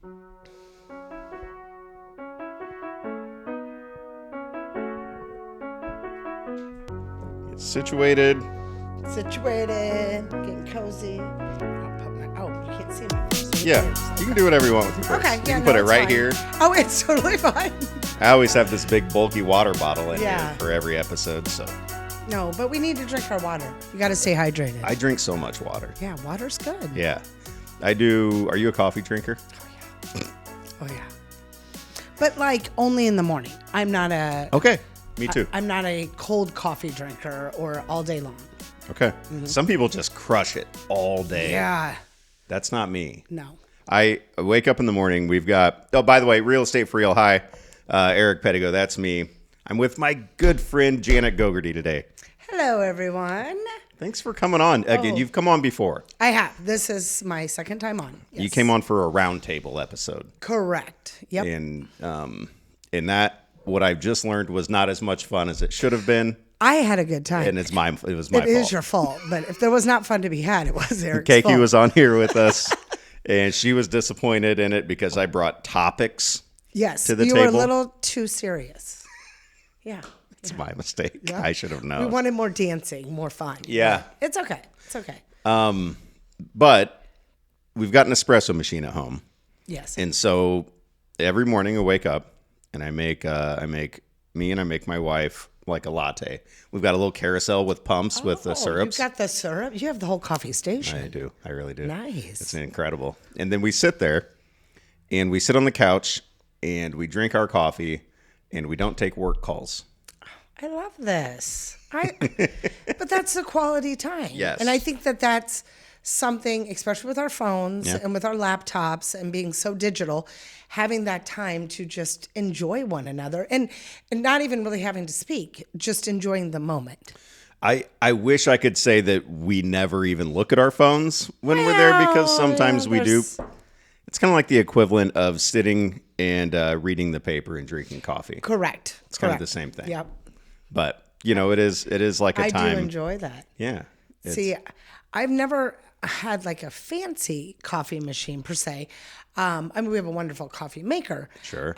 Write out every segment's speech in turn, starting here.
Get situated. Getting cozy. You can't see my face. Yeah, you can do whatever you want with your purse. Okay, You yeah, can put no, it it's right fine. here. Oh, it's totally fine. I always have this big bulky water bottle in Yeah. here for every episode, so No, but we need to drink our water. You got to stay hydrated. I drink so much water. Yeah, water's good. Yeah, I do. Are you a coffee drinker? Oh, yeah. But like only in the morning. I'm not a. Okay, me too. I'm not a cold coffee drinker or all day long. Okay. Some people just crush it all day. Yeah. That's not me. No. I wake up in the morning. We've got, oh, by the way, Real Estate for Real. Hi, Eric Pettigo. That's me. I'm with my good friend, Janet Gogerty, today. Hello, everyone. Thanks for coming on. Again, you've come on before. I have. This is my second time on. Yes. You came on for a roundtable episode. Correct. Yep. And in that, what I've just learned was not as much fun as it should have been. I had a good time. And it was my fault. It is your fault. But if there was not fun to be had, it was Eric's Keiki fault. was on here with us, and she was disappointed in it because I brought topics Yes. to the you table. were a little too serious. Yeah. It's my mistake. Yeah. I should have We known. wanted more dancing, more fun. Yeah. But it's okay. It's okay. But we've got an espresso machine at home. Yes. And so every morning I wake up and I make my wife like a latte. We've got a little carousel with pumps with the syrups. You've got the syrup. You have the whole coffee station. I do. I really do. Nice. It's incredible. And then we sit there and we sit on the couch and we drink our coffee and we don't take work calls. I love this. But that's the quality time. Yes. And I think that that's something, especially with our phones and with our laptops and being so digital, having that time to just enjoy one another and not even really having to speak, just enjoying the moment. I wish I could say that we never even look at our phones when we're there because sometimes we do. It's kind of like the equivalent of sitting and reading the paper and drinking coffee. Correct. It's kind of the same thing. Yep. But, it is like a time. I do enjoy that. Yeah. See, I've never had like a fancy coffee machine per se. I mean, we have a wonderful coffee maker. Sure.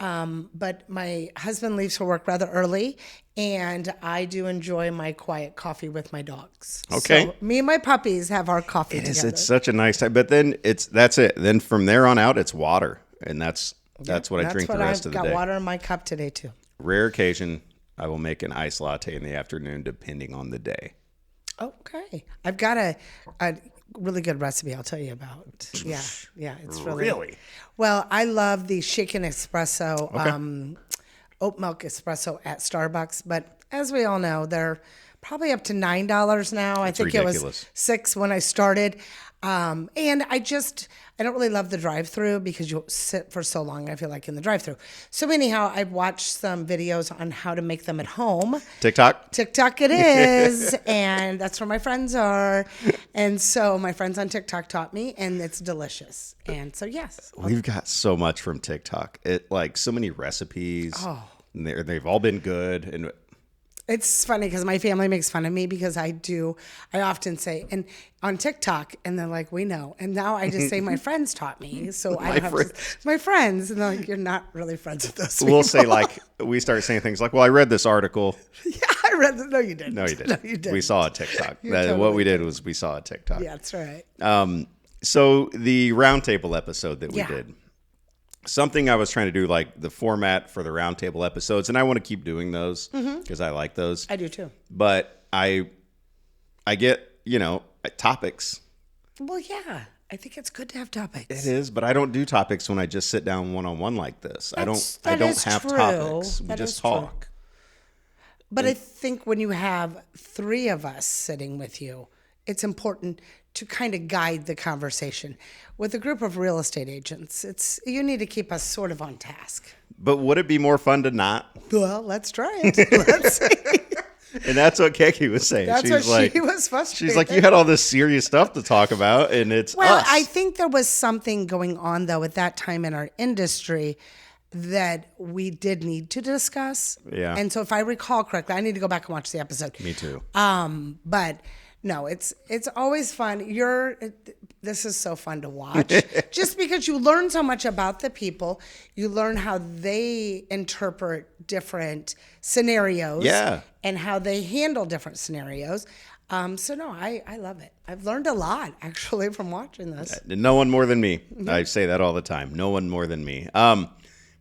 But my husband leaves for work rather early, and I do enjoy my quiet coffee with my dogs. Okay. So me and my puppies have our coffee together. It's such a nice time. But then that's it. Then from there on out, it's water. And that's what I drink the rest of the day. I've got water in my cup today, too. Rare occasion, I will make an iced latte in the afternoon, depending on the day. Okay. I've got a really good recipe I'll tell you about. Yeah. It's Really? Well, I love the shaken espresso, oat milk espresso at Starbucks. But as we all know, they're probably up to $9 now. I think ridiculous. It was $6 when I started. And I don't really love the drive-through because you sit for so long, I feel like, in the drive-through. So anyhow, I've watched some videos on how to make them at home. TikTok it is. And that's where my friends are. And so my friends on TikTok taught me, and it's delicious. And so, yes. We've got so much from TikTok. So many recipes. Oh. And they've all been good. And It's funny because my family makes fun of me because I often say, and on TikTok, and they're like, we know. And now I just say my friends taught me. So I don't have to, my friends. And they're like, you're not really friends with those people. we'll say we start saying things like, well, I read this article. Yeah, I read it. No, you didn't. No, you didn't. No, you didn't. We saw a TikTok. Totally what we did was we saw a TikTok. Yeah, that's right. So the roundtable episode that we Yeah. did, something I was trying to do, like the format for the roundtable episodes, and I want to keep doing those because I like those. I do too. But I get, topics. Well, yeah. I think it's good to have topics. It is, but I don't do topics when I just sit down one-on-one like this. I don't That is have true. topics. We That just is true. talk. But I think when you have three of us sitting with you, it's important to kind of guide the conversation. With a group of real estate agents, you need to keep us sort of on task. But would it be more fun to not? Well, let's try it. Let's see. And that's what Keiki was saying. That's She's what she was frustrated. She's like, you had all this serious stuff to talk about, and it's Well, us. I think there was something going on, though, at that time in our industry that we did need to discuss. Yeah. And so if I recall correctly, I need to go back and watch the episode. Me too. But no, it's always fun. This is so fun to watch. Just because you learn so much about the people, you learn how they interpret different scenarios, and how they handle different scenarios. So no, I love it. I've learned a lot actually from watching this. No one more than me. I say that all the time. No one more than me.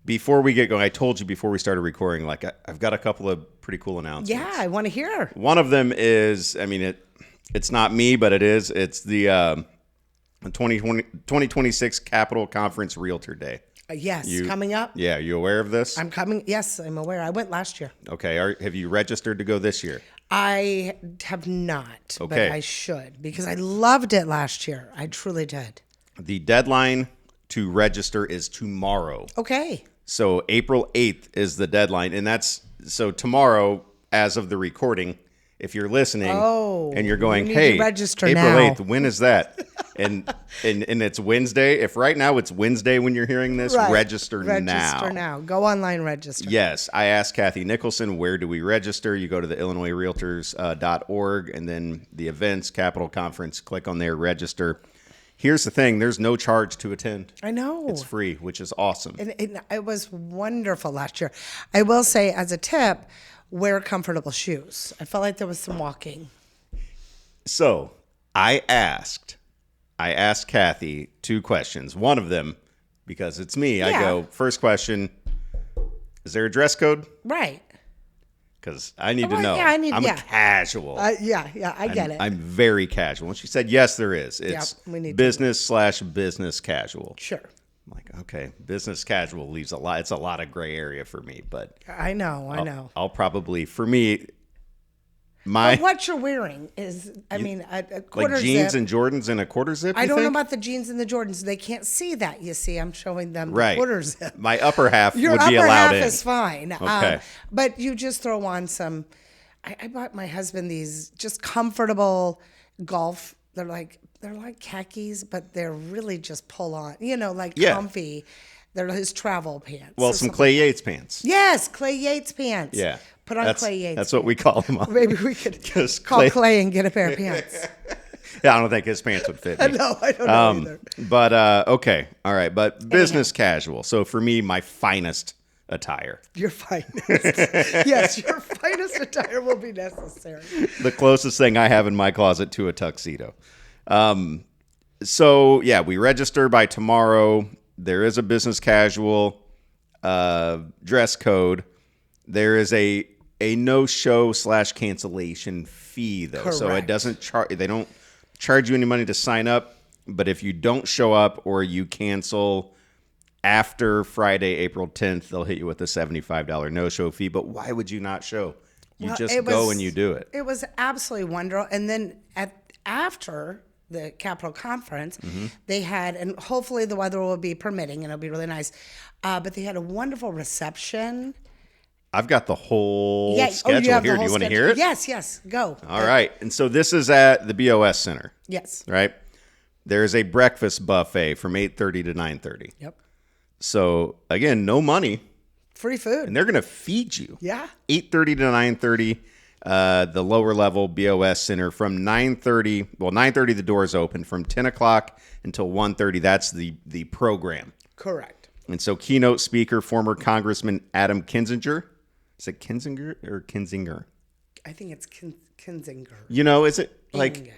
Before we get going, I told you before we started recording, like I've got a couple of pretty cool announcements. Yeah, I want to hear. One of them is, I mean, it's not me, but it is. It's the 2026 Capital Conference Realtor Day. Yes, coming up. Yeah, you aware of this? I'm coming. Yes, I'm aware. I went last year. Okay. Have you registered to go this year? I have not, Okay. but I should because I loved it last year. I truly did. The deadline to register is tomorrow. Okay. So April 8th is the deadline. And so tomorrow, as of the recording, if you're listening and you're going, you need hey, to register April now. 8th, when is that? and it's Wednesday. If right now it's Wednesday when you're hearing this, register now. Register now. Go online, register. Yes. I asked Kathy Nicholson, where do we register? You go to the IllinoisRealtors.org and then the events, Capital Conference, click on there, register. Here's the thing. There's no charge to attend. I know. It's free, which is awesome. And it was wonderful last year. I will say, as a tip, wear comfortable shoes. I felt like there was some walking. So I asked Kathy 2 questions. One of them, because it's me, I go, first question, is there a dress code? Right. Because I need to know. Yeah, I'm a casual. I get it. I'm very casual. And she said, yes, there is. It's we need business/business casual. Sure. I'm like, okay, business casual leaves a lot. It's a lot of gray area for me, but I know. I'll probably, for me, But what you're wearing is, I mean, a quarter like jeans zip. and Jordans and a quarter zip. I don't know about the jeans and the Jordans. They can't see that. You see, I'm showing them the quarter zip. My upper half Your would be upper allowed half in. is fine. Okay. But you just throw on some. I bought my husband these just comfortable golf. They're like khakis, but they're really just pull on. Comfy. They're his travel pants. Well, some Clay Yates pants. Yes, Clay Yates pants. Yeah. Put on Clay Yates. That's what we call them. Maybe we could call Clay and get a pair of pants. Yeah, I don't think his pants would fit me. No, I don't know either. But, okay. All right. But business casual. So for me, my finest attire. Your finest. Yes, your finest attire will be necessary. The closest thing I have in my closet to a tuxedo. So, yeah, we register by tomorrow. There is a business casual dress code. There is a no-show / cancellation fee, though. Correct. So it doesn't they don't charge you any money to sign up. But if you don't show up or you cancel after Friday, April 10th, they'll hit you with a $75 no-show fee. But why would you not show? You just go and you do it. It was absolutely wonderful. And then after the Capital Conference, they had, and hopefully the weather will be permitting and it'll be really nice, but they had a wonderful reception. I've got the whole schedule here. Do you want to hear it? Yes, go. All right. And so this is at the BOS Center. Yes. Right? There's a breakfast buffet from 8:30 to 9:30. Yep. So, again, no money. Free food. And they're going to feed you. Yeah. 8:30 to 9:30, the lower level BOS Center. From 9:30, 9:30 the doors open. From 10 o'clock until 1:30, that's the program. Correct. And so keynote speaker, former Congressman Adam Kinzinger. Is it Kinzinger or Kinzinger? I think it's Kinzinger. Is it like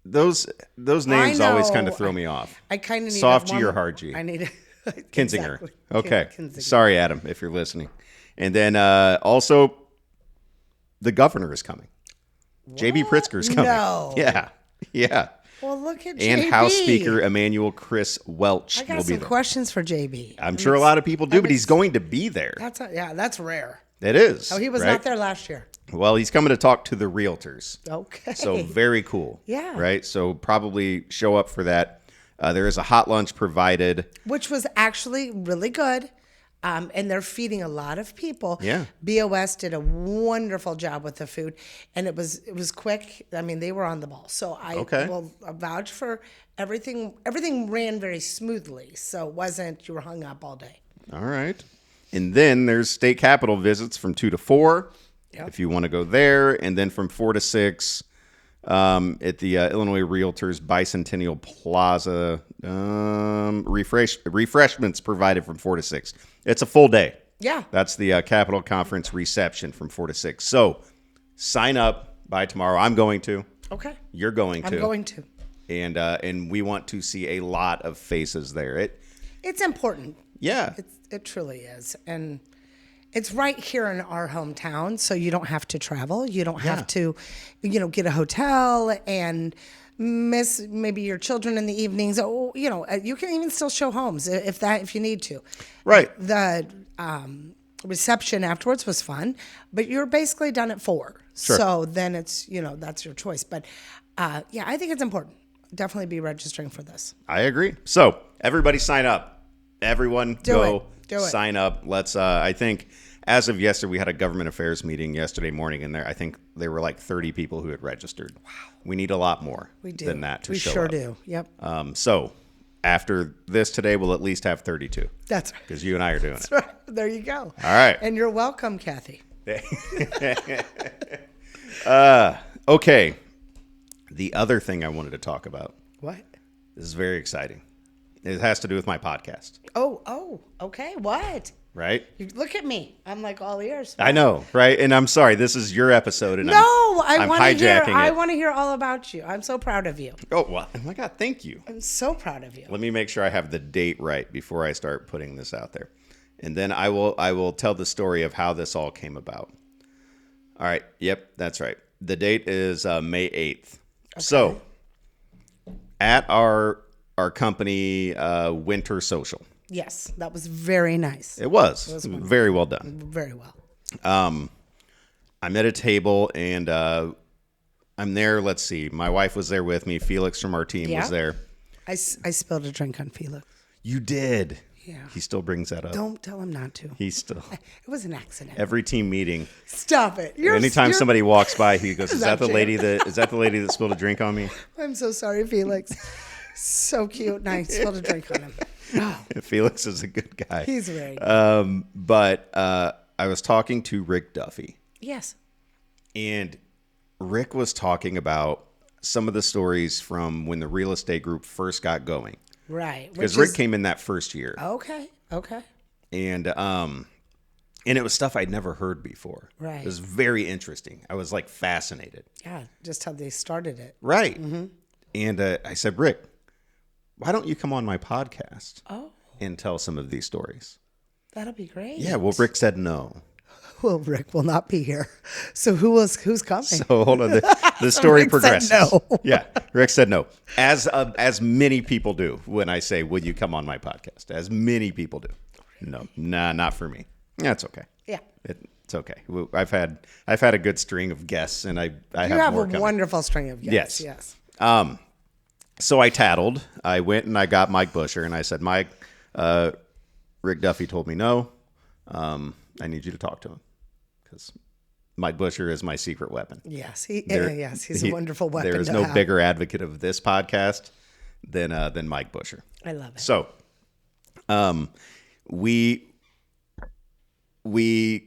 those names always kind of throw me off. I kind of need soft G or hard G. I need Kinzinger. Exactly. Okay. Kinzinger. Sorry, Adam, if you're listening. And then also the governor is coming. J.B. Pritzker's coming. No. Yeah. Well, look at JB. And House Speaker Emanuel Chris Welch I got will be some there. questions for JB. I'm sure a lot of people do, but he's going to be there. That's rare. It is. Oh, he was not there last year. Well, he's coming to talk to the realtors. Okay. So very cool. Yeah. Right? So probably show up for that. There is a hot lunch provided. Which was actually really good. And they're feeding a lot of people. Yeah. BOS did a wonderful job with the food. And it was quick. I mean, they were on the ball. So I will vouch for everything. Everything ran very smoothly. So it wasn't you were hung up all day. All right. And then there's state capitol visits from 2 to 4, if you want to go there. And then from 4 to 6, at the Illinois Realtors Bicentennial Plaza. Refreshments provided from 4 to 6. It's a full day. Yeah. That's the Capitol Conference reception from 4 to 6. So sign up by tomorrow. I'm going to. Okay. You're going to. I'm going to. And we want to see a lot of faces there. It's important. Yeah. It truly is. And it's right here in our hometown, so you don't have to travel. You don't have to, get a hotel and miss maybe your children in the evenings. Oh, you can even still show homes if you need to. Right. The reception afterwards was fun, but you're basically done at 4. Sure. So then it's, that's your choice. But I think it's important. Definitely be registering for this. I agree. So everybody sign up. Everyone Do it. Sign up. Let's, I think as of yesterday, we had a government affairs meeting yesterday morning, and I think there were like 30 people who had registered. Wow. We need a lot more than that to show up. We sure do. Yep. So after this today, we'll at least have 32. That's right. Because you and I are doing it. That's right. There you go. All right. And you're welcome, Kathy. Okay. The other thing I wanted to talk about. What? This is very exciting. It has to do with my podcast. Oh, okay. What? Right? You look at me. I'm like all ears. I know, right? And I'm sorry. This is your episode, and I want to hear. hijacking I it. want to hear all about you. I'm so proud of you. Oh, well, oh my God, thank you. I'm so proud of you. Let me make sure I have the date right before I start putting this out there. And then I will tell the story of how this all came about. All right. Yep, that's right. The date is May 8th. Okay. So at our company winter social. Yes, that was very nice. It was very well done. Very well. I'm at a table and I'm there. Let's see. My wife was there with me. Felix from our team was there. I spilled a drink on Felix. You did. Yeah. He still brings that up. Don't tell him not to. He still. It was an accident. Every team meeting. Stop it. Anytime somebody walks by, he goes, "Is that the lady that spilled a drink on me?" I'm so sorry, Felix. So cute. And I spilled a drink on him. Oh. Felix is a good guy. He's very good. But I was talking to Rick Duffy. Yes. And Rick was talking about some of the stories from when the real estate group first got going. Right. Because Rick came in that first year. Okay. And it was stuff I'd never heard before. Right. It was very interesting. I was like fascinated. Yeah, just how they started it. Right. Mm-hmm. And I said, Rick, why don't you come on my podcast and tell some of these stories? That'll be great. Yeah, well, Rick said no. Well, Rick will not be here. So who's coming? So hold on, the story Rick progresses. said no. Yeah, Rick said no. As many people do when I say, "Will you come on my podcast?" As many people do. No, not for me. That's okay. Yeah, it's okay. I've had a good string of guests, and I have more coming. Wonderful string of guests. Yes. So I tattled. I went and I got Mike Busher, and I said, Mike, Rick Duffy told me no. I need you to talk to him because Mike Busher is my secret weapon. Yes, he's a wonderful weapon. There is no bigger advocate of this podcast than Mike Busher. I love it. So, we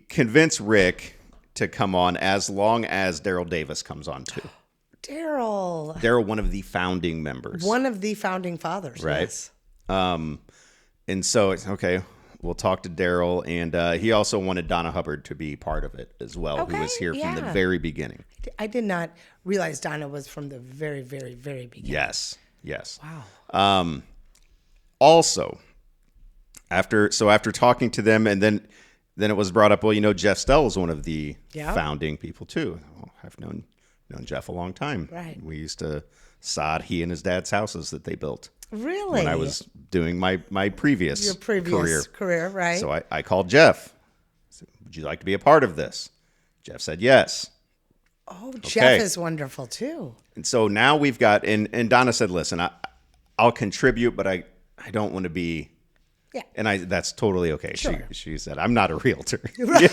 convince Rick to come on as long as Daryl Davis comes on too. Daryl, one of the founding members. One of the founding fathers, right? Yes. And so it's okay. We'll talk to Daryl, and he also wanted Donna Hubbard to be part of it as well, who was here from the very beginning. I did not realize Donna was from the very, very, very beginning. Yes. Wow. Also, after talking to them, and then it was brought up. Well, Jeff Stell is one of the founding people too. I've known Jeff a long time. Right. We used to sod he and his dad's houses that they built. Really? When I was doing my previous career, right? So I called Jeff. I said, would you like to be a part of this? Jeff said yes. Oh, okay. Jeff is wonderful too. And so now we've got, and Donna said, listen, I'll contribute, but I don't want to be. Yeah. And that's totally okay. Sure. She said, I'm not a realtor. Right.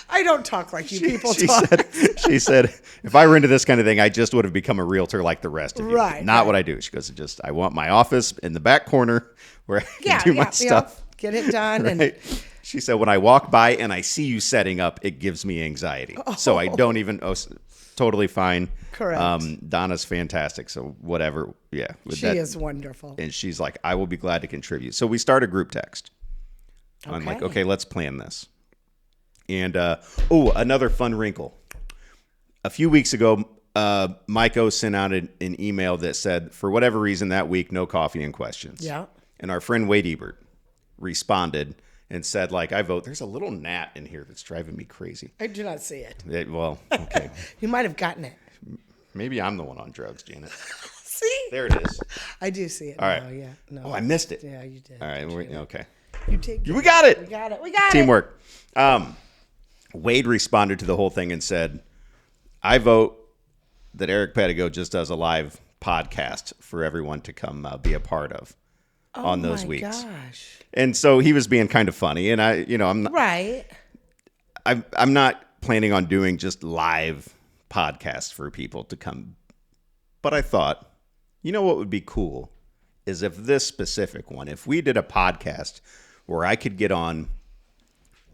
I don't talk like you people talk. She said, if I were into this kind of thing, I just would have become a realtor like the rest of you. Right. Not what I do. She goes, I want my office in the back corner where I can do my stuff. Get it done. Right? And she said, when I walk by and I see you setting up, it gives me anxiety. So I don't even, totally fine. Correct. Donna's fantastic. So whatever. Yeah. She is wonderful. And she's like, I will be glad to contribute. So we start a group text. Okay. I'm like, okay, let's plan this. And, another fun wrinkle. A few weeks ago, Mike sent out an email that said, for whatever reason that week, no coffee and questions. Yeah. And our friend Wade Ebert responded and said, like, I vote. There's a little gnat in here that's driving me crazy. I do not see it. Well, okay. You might have gotten it. Maybe I'm the one on drugs, Janet. See? There it is. I do see it. All right. Yeah. No. Oh, I missed it. Yeah, you did. All right. Okay. You take it. We got it. We got it. We got Teamwork. Wade responded to the whole thing and said, I vote that Eric Pedigo just does a live podcast for everyone to come be a part of on those weeks. Gosh. And so he was being kind of funny. And I'm not, Right. I'm not planning on doing just live podcasts for people to come. But I thought, what would be cool is if this specific one, if we did a podcast where I could get on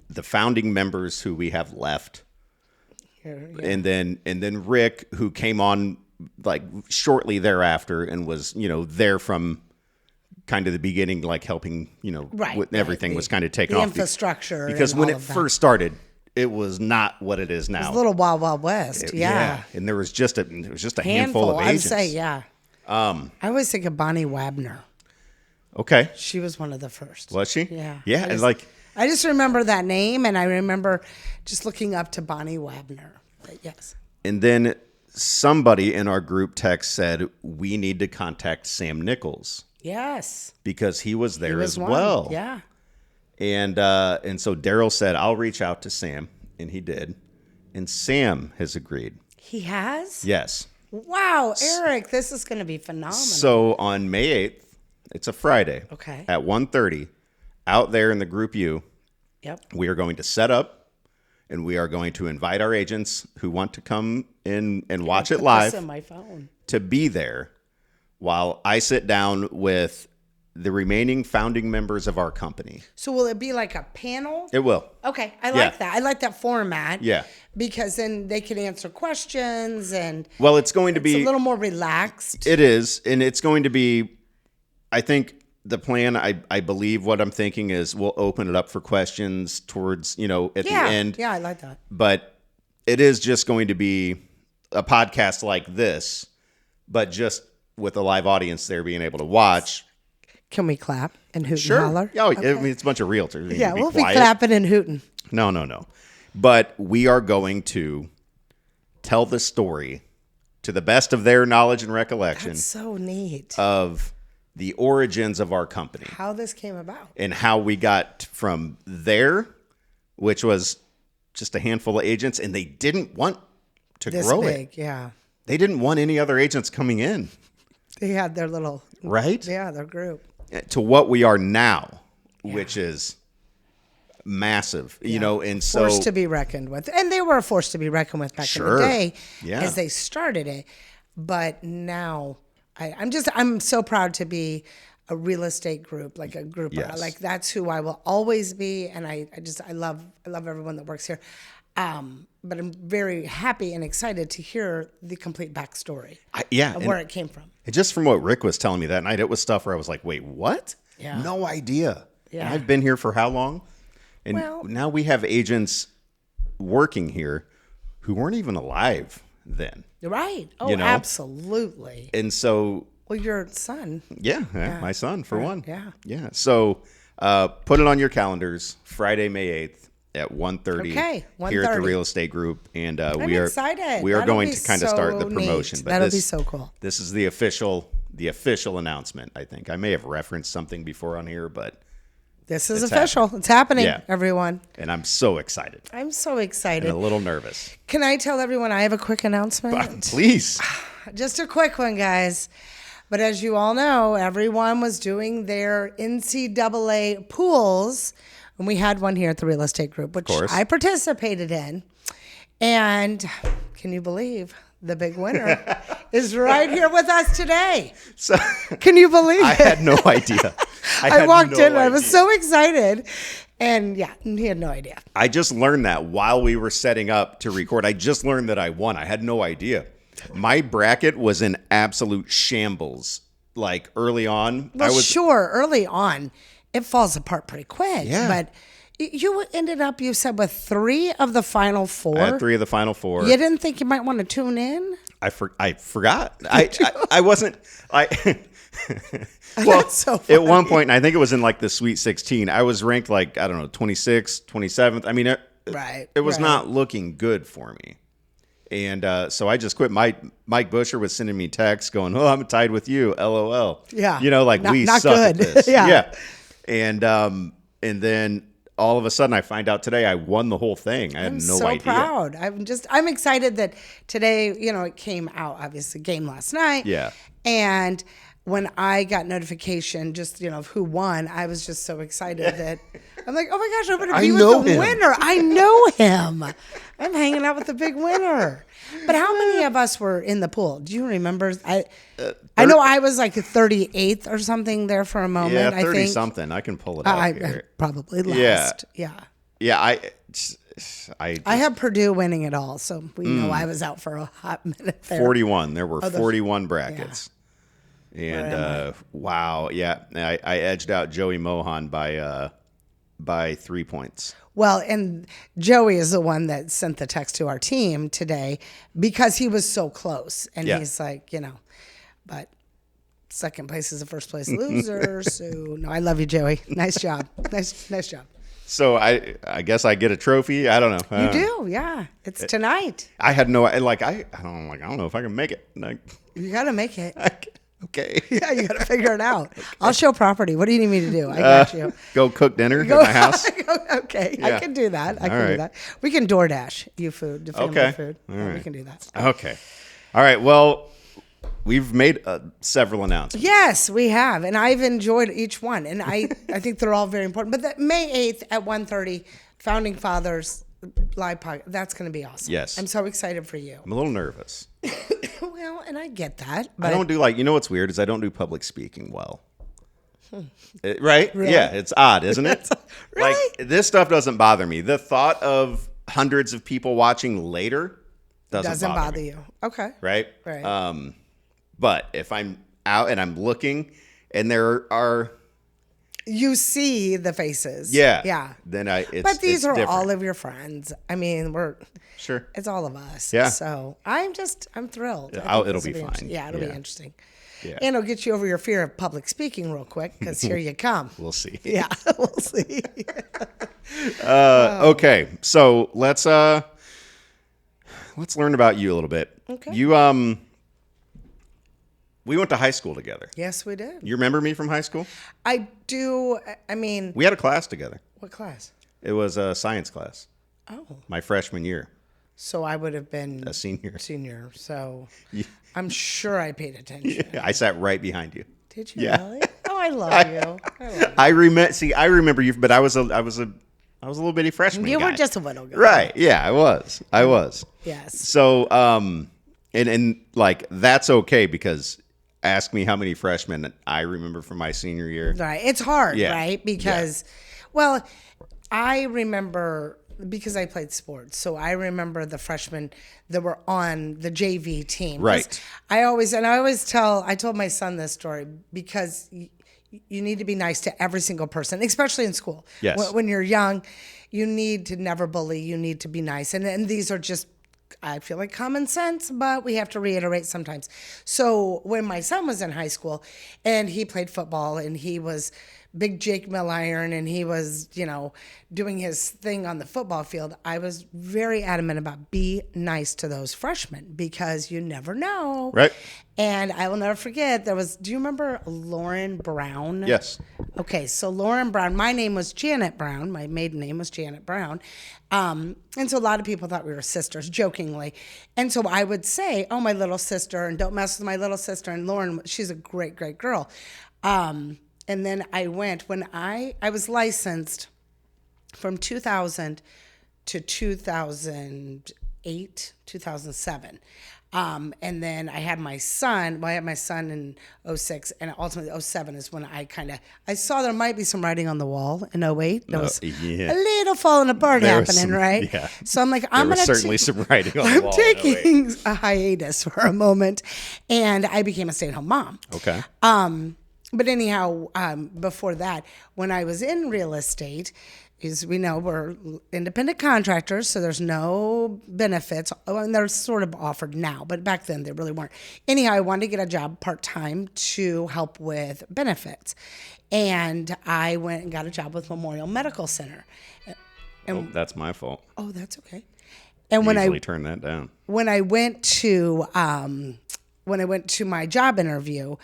the founding members who we have left, and then Rick, who came on like shortly thereafter and was there from kind of the beginning, like helping with everything was kind of taken the off infrastructure because when it first started, it was not what it is now. It was a little Wild Wild West, yeah. And there was just a handful of agents. I would say, yeah. I always think of Bonnie Wabner. Okay, she was one of the first. Was she? Yeah, yeah. I just remember that name, and I remember just looking up to Bonnie Wabner. But yes. And then somebody in our group text said, we need to contact Sam Nichols. Yes. Because he was there as well. Yeah. And so Daryl said, I'll reach out to Sam. And he did. And Sam has agreed. He has? Yes. Wow, Eric, this is going to be phenomenal. So on May 8th, it's a Friday. Okay. At 1:30, out there in the Group U, we are going to set up, and we are going to invite our agents who want to come in and watch it live on my phone to be there while I sit down with the remaining founding members of our company. So will it be like a panel? It will. Okay. I like that. I like that format. Yeah. Because then they can answer questions and it's going to be a little more relaxed. It is. And it's going to be, I think the plan, I believe what I'm thinking is we'll open it up for questions towards, at the end. Yeah, I like that. But it is just going to be a podcast like this, but just with a live audience there being able to watch. Can we clap and hoot and holler? Oh, okay. I mean, it's a bunch of realtors. Yeah, we'll be clapping and hooting. No. But we are going to tell the story to the best of their knowledge and recollection. That's so neat. Of the origins of our company. How this came about. And how we got from there, which was just a handful of agents, and they didn't want to grow it. Yeah. They didn't want any other agents coming in. They had their little... Right? Yeah, their group. To what we are now, which is massive, and so... Forced to be reckoned with. And they were a force to be reckoned with back in the day as they started it. But now, I'm so proud to be a real estate group, like a group. Yes. Like that's who I will always be. And I love everyone that works here. But I'm very happy and excited to hear the complete backstory of where it came from. And just from what Rick was telling me that night, it was stuff where I was like, wait, what? Yeah. No idea. Yeah. And I've been here for how long? And now we have agents working here who weren't even alive then. Right. Oh, absolutely. And so... Well, your son. Yeah, my son, for one. Yeah. Yeah. So put it on your calendars, Friday, May 8th. At 1:30 here at the Real Estate Group, and we are excited. We are going to kind of start the promotion. But that'll be so cool. This is the official announcement. I think I may have referenced something before on here, but this is official. It's happening, everyone. And I'm so excited. I'm so excited. And a little nervous. Can I tell everyone I have a quick announcement? Please. Just a quick one, guys. But as you all know, everyone was doing their NCAA pools. And we had one here at the Real Estate Group, which I participated in. And can you believe the big winner is right here with us today? So, can you believe it? I had no idea. I walked no in and I was idea. so excited. And yeah, he had no idea. I just learned that while we were setting up to record. I just learned that I won. I had no idea. My bracket was in absolute shambles. Like early on, Well, sure, early on, it falls apart pretty quick. Yeah. But you ended up, you said, with 3 of the final 4. I had 3 of the final 4. You didn't think you might want to tune in? I forgot. I wasn't. Well, That's so funny. at one point, and I think it was in like the Sweet 16, I was ranked like, I don't know, 26th, 27th. I mean, it was not looking good for me. And so I just quit. Mike Busher was sending me texts going, "Oh, I'm tied with you, LOL." Yeah. Like we not suck good. at this. Yeah. And then all of a sudden I find out today I won the whole thing. I had no so idea. Proud. I'm excited that today, it came out, obviously, game last night. Yeah. And when I got notification just, of who won, I was just so excited that I'm like, oh my gosh, I'm going to be with the winner. I know him. I'm hanging out with the big winner. But how many of us were in the pool? Do you remember? I know I was like 38th or something there for a moment. Yeah, 30 I think. something. I can pull it up here. Probably last. Yeah. Yeah, I have Purdue winning it all, so we know I was out for a hot minute there. 41. There were 41 brackets. Yeah. And wow, yeah, I edged out Joey Mohan by 3 points. Well, and Joey is the one that sent the text to our team today because he was so close, and he's like, but second place is the first place loser. So no, I love you, Joey. Nice job. Nice job. So I guess I get a trophy. I don't know. You do, yeah. It's tonight. I had no I don't know if I can make it. You got to make it. Okay. Yeah, you got to figure it out. Okay. I'll show property. What do you need me to do? I got you. Go cook dinner at my house. Okay, yeah. I can do that. I can do that. We can DoorDash you food, the family food. All right. We can do that. Okay. All right. Well, we've made several announcements. Yes, we have, and I've enjoyed each one, and I think they're all very important. But the May 8th at 1:30, Founding Fathers live podcast. That's going to be awesome. Yes. I'm so excited for you. I'm a little nervous. Well, and I get that. But I don't do what's weird is I don't do public speaking well. Right? Really? Yeah, it's odd, isn't it? Really? Like this stuff doesn't bother me. The thought of hundreds of people watching later doesn't bother me. you. Okay. Right? Right. But if I'm out and I'm looking and there are you see the faces. Yeah. Then but these are different. all of your friends. I mean, Sure. It's all of us. Yeah. So I'm thrilled. It'll be fine. Yeah, it'll be interesting. Yeah. And it'll get you over your fear of public speaking real quick because here you come. We'll see. Yeah, we'll see. Okay. So let's learn about you a little bit. Okay. You we went to high school together. Yes, we did. You remember me from high school? I do. I mean, we had a class together. What class? It was a science class. Oh. My freshman year. So I would have been a senior. So I'm sure I paid attention. Yeah, I sat right behind you. Did you really? Oh, I love you. I remember you, but I was a little bitty freshman. You were just a little guy. Right. Yeah, I was. Yes. So and like that's okay because ask me how many freshmen I remember from my senior year. Right. It's hard, right? Because well, I remember because I played sports. So I remember the freshmen that were on the JV team. Right. I told my son this story because you need to be nice to every single person, especially in school. Yes. When you're young, you need to never bully. You need to be nice. And these are just, I feel like common sense, but we have to reiterate sometimes. So when my son was in high school and he played football and he was big Jake Milliron and he was, doing his thing on the football field, I was very adamant about be nice to those freshmen because you never know. Right. And I will never forget, do you remember Lauren Brown? Yes. Okay, so Lauren Brown, my name was Janet Brown. My maiden name was Janet Brown. And so a lot of people thought we were sisters, jokingly. And so I would say, oh, my little sister, and don't mess with my little sister. And Lauren, she's a great, great girl. And then I went, when I was licensed from 2000 to 2008, 2007. And then I had my son. Well, I had my son in '06, and ultimately '07 is when I saw there might be some writing on the wall in '08. There was a little falling apart happening, right? Yeah. So I'm like, There was certainly some writing on the wall. I'm taking a hiatus for a moment, and I became a stay-at-home mom. Okay. But anyhow, before that, when I was in real estate, as we know, we're independent contractors, so there's no benefits. Oh, and they're sort of offered now, but back then they really weren't. Anyhow, I wanted to get a job part-time to help with benefits. And I went and got a job with Memorial Medical Center. And, that's my fault. Oh, that's okay. And when I turn that down. When I went to my job interview,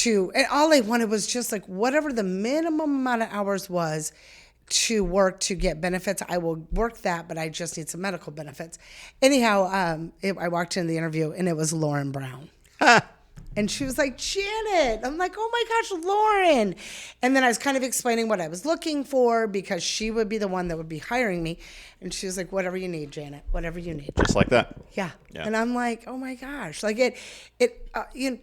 and all I wanted was just like whatever the minimum amount of hours was to work to get benefits. I will work that, but I just need some medical benefits. Anyhow, I walked into the interview and it was Lauren Brown. And she was like, Janet. I'm like, oh my gosh, Lauren. And then I was kind of explaining what I was looking for because she would be the one that would be hiring me. And she was like, whatever you need, Janet, whatever you need. Just like that. Yeah. And I'm like, oh my gosh, like you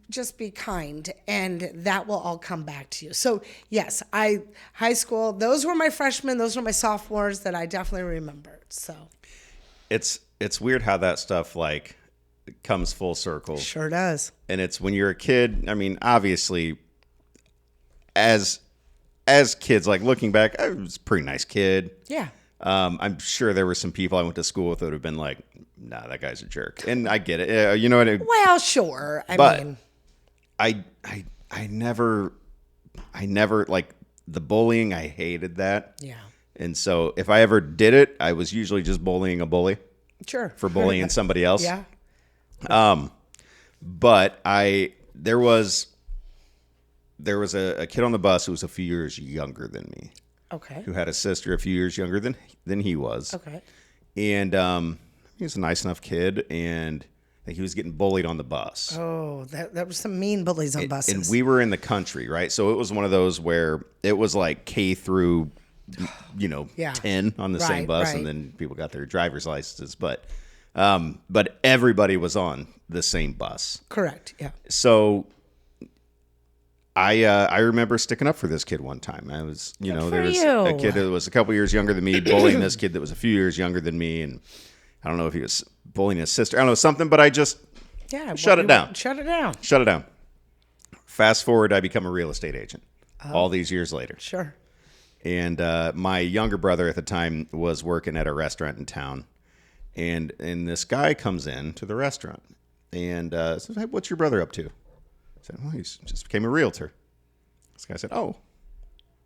just be kind and that will all come back to you. So yes, high school, those were my freshmen, those were my sophomores that I definitely remembered. So it's weird how that stuff like comes full circle. Sure does. And it's when you're a kid, I mean, obviously as kids, like looking back, I was a pretty nice kid. Yeah. I'm sure there were some people I went to school with that would have been like, nah, that guy's a jerk. And I get it. You know what I mean? Well, sure. I never like the bullying. I hated that. Yeah. And so if I ever did it, I was usually just bullying a bully. Sure. For bullying somebody else. Yeah. But there was a kid on the bus who was a few years younger than me. Okay. Who had a sister a few years younger than he was. Okay. And he was a nice enough kid, and I think he was getting bullied on the bus. Oh, that was some mean bullies on buses. And we were in the country, right? So it was one of those where it was like K through, 10 on the same bus, right. And then people got their driver's licenses. But everybody was on the same bus. Correct. Yeah. So I remember sticking up for this kid one time. I was, there was a kid that was a couple years younger than me bullying this kid that was a few years younger than me. And I don't know if he was bullying his sister. I don't know, something, but I just shut it down. Shut it down. Shut it down. Fast forward, I become a real estate agent all these years later. Sure. And my younger brother at the time was working at a restaurant in town. And this guy comes in to the restaurant and says, hey, what's your brother up to? I said, well, he's just became a realtor. This guy said, oh,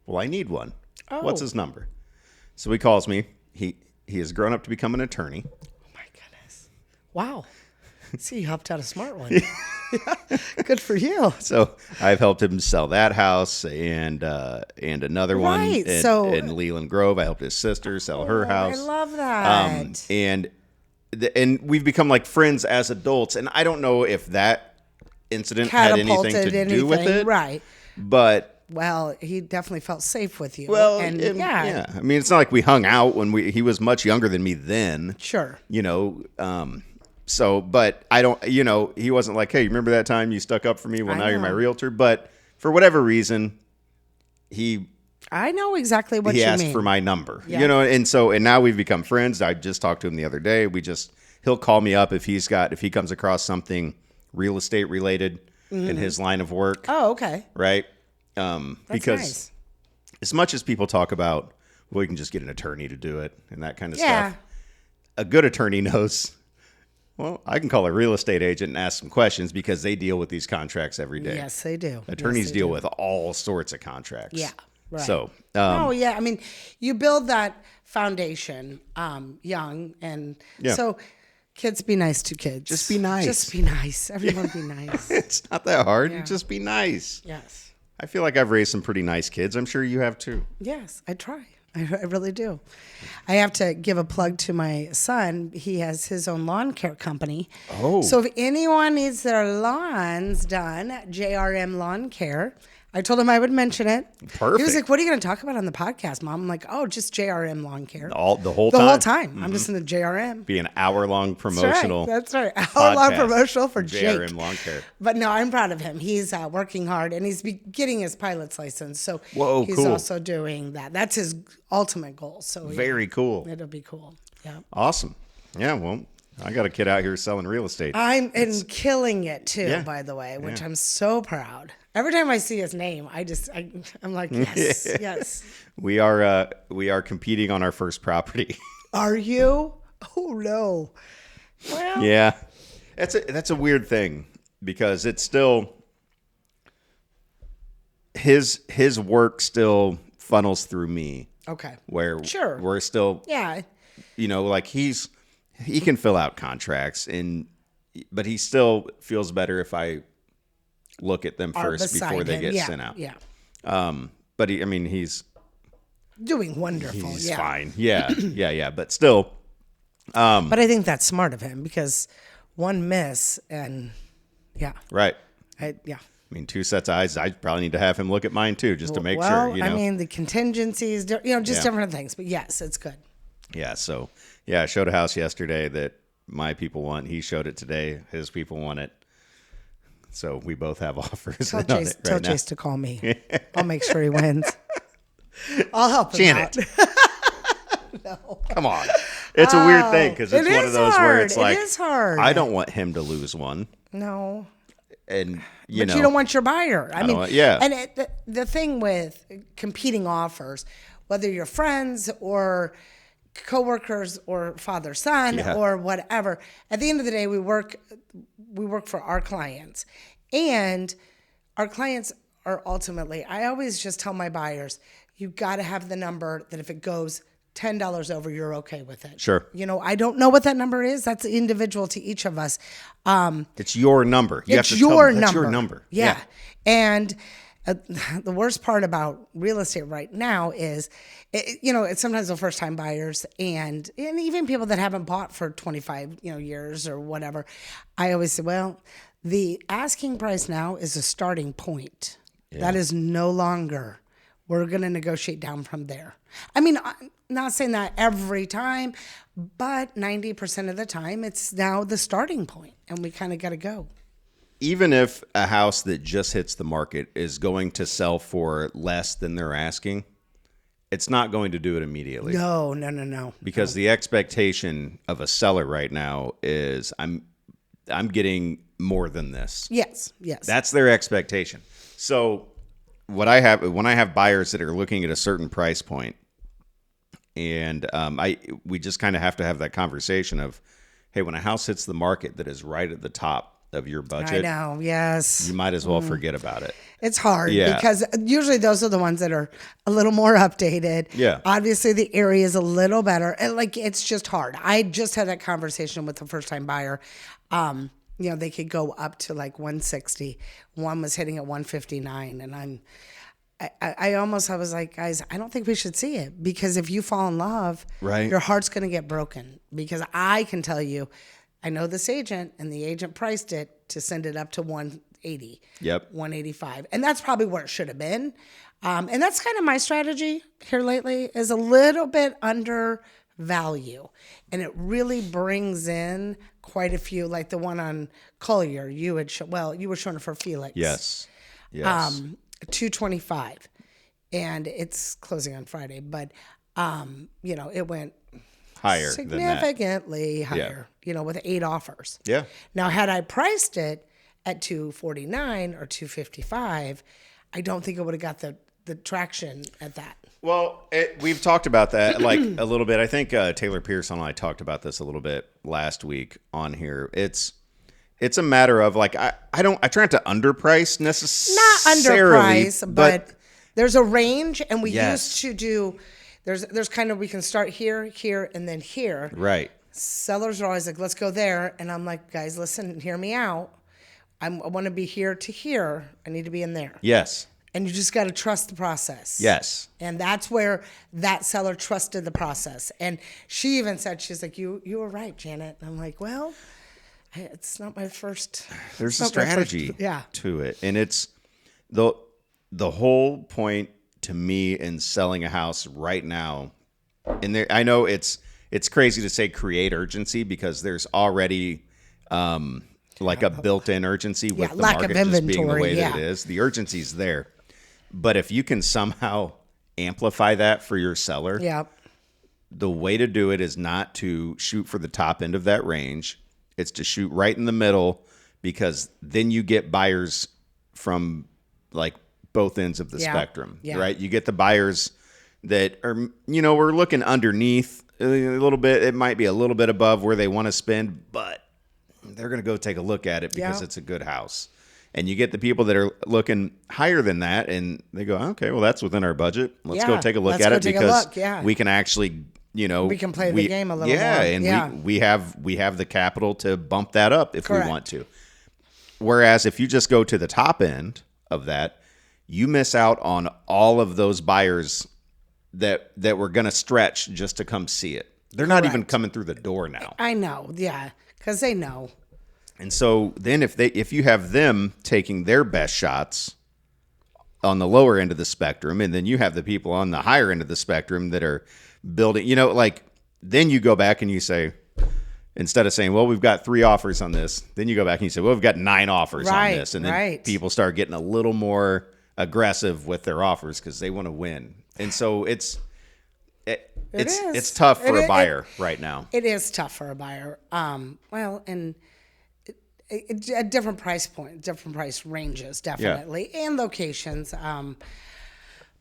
well, I need one. Oh. What's his number? So he calls me. He has grown up to become an attorney. Oh, my goodness. Wow. See, you helped out a smart one. Yeah. Good for you. So I've helped him sell that house and another one in Leland Grove. I helped his sister sell her house. I love that. And we've become like friends as adults. And I don't know if that incident had anything to do with it. Right. But well, he definitely felt safe with you. Well, yeah. I mean, it's not like we hung out when he was much younger than me then. Sure. So, but I don't, he wasn't like, hey, remember that time you stuck up for me? Well, now you're my realtor. But for whatever reason, I know exactly what you mean. He asked for my number, and now we've become friends. I just talked to him the other day. He'll call me up if he comes across something real estate related in his line of work. Oh, okay. Right. That's because nice. As much as people talk about, well, you can just get an attorney to do it and that kind of stuff. A good attorney knows, well, I can call a real estate agent and ask some questions because they deal with these contracts every day. Yes, they do. Attorneys deal with all sorts of contracts. Yeah. Right. So, I mean, you build that foundation young, and so kids, be nice to kids. Just be nice. Just be nice. Everyone be nice. It's not that hard. Yeah. Just be nice. Yes. I feel like I've raised some pretty nice kids. I'm sure you have too. Yes, I try. I really do. I have to give a plug to my son. He has his own lawn care company. Oh. So if anyone needs their lawns done, JRM Lawn Care I told him I would mention it. Perfect. He was like, "What are you going to talk about on the podcast, Mom?" I'm like, "Oh, just JRM lawn care." The whole time? The whole time. I'm just in the JRM. Be an hour-long promotional. That's right. Hour-long promotional for JRM Jake. Lawn Care. But no, I'm proud of him. He's working hard, and he's getting his pilot's license. So he's cool. also doing that. That's his ultimate goal. So Very cool. It'll be cool. Yeah. Awesome. Yeah, well, I got a kid out here selling real estate. I'm killing it too, by the way, which I'm so proud. Every time I see his name, I'm like, yes, yes. We are competing on our first property. Are you? Oh no. Well, yeah, that's a weird thing because it's still his work still funnels through me. Okay. Where sure we're still like he can fill out contracts but he still feels better if I look at them first before they get sent out. Yeah. But he's doing wonderful. He's fine. Yeah. Yeah. But still. But I think that's smart of him because one miss and Right. Yeah. Two sets of eyes. I probably need to have him look at mine too, just to make sure. The contingencies, just different things. But yes, it's good. Yeah. So I showed a house yesterday that my people want. He showed it today. His people want it. So we both have offers. Tell Chase to call me. I'll make sure he wins. I'll help him Janet. out. No. Come on. It's a weird thing because it's one of those where it's like, it is hard. I don't want him to lose one. No. And but you don't want your buyer. And the thing with competing offers, whether you're friends or coworkers or father son or whatever, at the end of the day we work for our clients, and our clients are ultimately, I always just tell my buyers, you got to have the number that if it goes $10 over, you're okay with it. Sure. I don't know what that number is. That's individual to each of us. It's your number. That's your number. Yeah. And the worst part about real estate right now is, it's sometimes the first time buyers and even people that haven't bought for 25 years or whatever. I always say, well, the asking price now is a starting point. Yeah. That is no longer. We're going to negotiate down from there. I'm not saying that every time, but 90% of the time, it's now the starting point, and we kind of got to go. Even if a house that just hits the market is going to sell for less than they're asking, it's not going to do it immediately. No. Because the expectation of a seller right now is I'm getting more than this. Yes. That's their expectation. So when I have buyers that are looking at a certain price point, and we just kind of have to have that conversation of, hey, when a house hits the market that is right at the top of your budget, I know, yes, you might as well forget about it. It's hard because usually those are the ones that are a little more updated. Yeah. Obviously the area is a little better. And it's just hard. I just had that conversation with a first time buyer. They could go up to 160. One was hitting at 159. And I was like, guys, I don't think we should see it, because if you fall in love, right, your heart's going to get broken. Because I can tell you, I know this agent, and the agent priced it to send it up to 180. Yep. 185. And that's probably where it should have been. And that's kind of my strategy here lately, is a little bit under value. And it really brings in quite a few, like the one on Collier. You were showing it for Felix. Yes. 225. And it's closing on Friday. But, it went higher, significantly higher, with 8 offers. Yeah. Now, had I priced it at 249 or 255, I don't think it would have got the traction at that. Well, we've talked about that a little bit. I think Taylor Pearson and I talked about this a little bit last week on here. It's a matter of I try not to underprice necessarily. Not underprice, but there's a range, and we used to do. There's kind of, we can start here, and then here. Right. Sellers are always like, let's go there. And I'm like, guys, listen, hear me out. I want to be here to here. I need to be in there. Yes. And you just got to trust the process. Yes. And that's where that seller trusted the process. And she even said, she's like, you were right, Janet. And I'm like, well, it's not my first. There's a strategy to it. And it's the the whole point to me in selling a house right now, and there, I know it's crazy to say create urgency because there's already like a built-in urgency with the lack market of just being the inventory, way that it is. The urgency's there. But if you can somehow amplify that for your seller, the way to do it is not to shoot for the top end of that range. It's to shoot right in the middle, because then you get buyers from like both ends of the spectrum, right? You get the buyers that are, we're looking underneath a little bit. It might be a little bit above where they want to spend, but they're going to go take a look at it because it's a good house. And you get the people that are looking higher than that, and they go, okay, well, that's within our budget. Let's go take a look at it because we can actually, we can play the game a little more. And we have the capital to bump that up if we want to. Whereas if you just go to the top end of that, you miss out on all of those buyers that were going to stretch just to come see it. They're not even coming through the door now. I know, because they know. And so then if you have them taking their best shots on the lower end of the spectrum, and then you have the people on the higher end of the spectrum that are building, then you go back and you say, instead of saying, well, we've got 3 offers on this, then you go back and you say, well, we've got 9 offers on this. And then people start getting a little more aggressive with their offers because they want to win. And so it's tough for a buyer right now. It is tough for a buyer. And at different price point, different price ranges, definitely, and locations.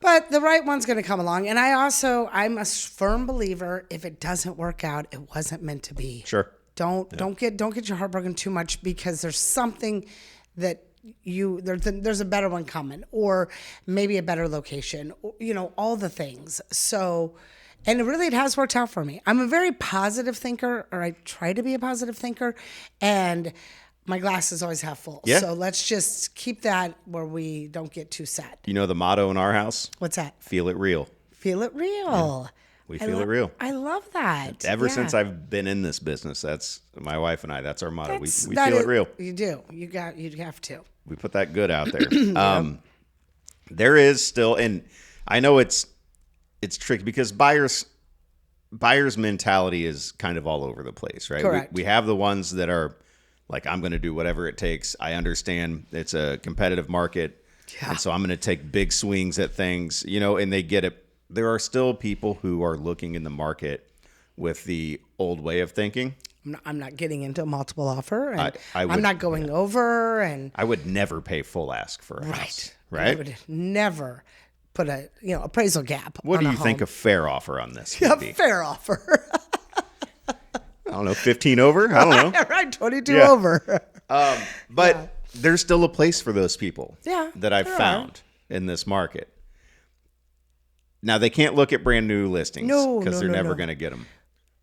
But the right one's going to come along. And I'm a firm believer, if it doesn't work out, it wasn't meant to be. Sure. Don't get your heart broken too much, because there's something that there's a better one coming, or maybe a better location, all the things. So, and it has worked out for me. I'm a very positive thinker, or I try to be a positive thinker, and my glass is always half full. Yeah. So let's just keep that where we don't get too sad. You know the motto in our house? What's that? Feel it real. Feel it real. Yeah. We feel it real. I love that. Ever since I've been in this business, that's my wife and I. That's our motto. We feel it real. You do. You have to. We put that good out there. There is still, and I know it's tricky because buyers' mentality is kind of all over the place, right? Correct. We have the ones that are like, I'm going to do whatever it takes. I understand it's a competitive market, and so I'm going to take big swings at things, and they get it. There are still people who are looking in the market with the old way of thinking. I'm not getting into a multiple offer, and I'm not going over. And I would never pay full ask for a house, right? I would never put a appraisal gap. What do you think a fair offer on this would be? Fair offer. I don't know, 15 over? I don't know. Right, 22 over. But there's still a place for those people that I've found in this market. Now, they can't look at brand new listings because they're never going to get them.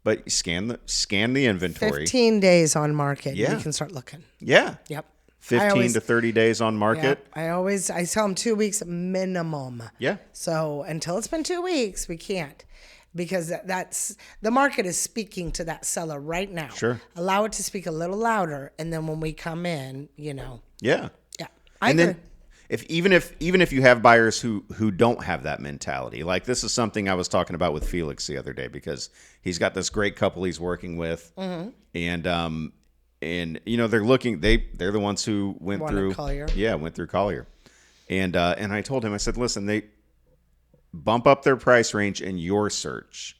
But scan the inventory. 15 days on market. You can start looking. Yeah. Yep. 15 to 30 days on market. Yeah, I tell them 2 weeks minimum. Yeah. So until it's been 2 weeks, we can't. Because that's the market is speaking to that seller right now. Sure. Allow it to speak a little louder, and then when we come in, Yeah. Yeah. I agree. agree. Then even if you have buyers who don't have that mentality, like this is something I was talking about with Felix the other day, because he's got this great couple he's working with, and they're looking, they're the ones who went through Collier. Yeah, went through Collier, and I told him, I said, listen, they bump up their price range in your search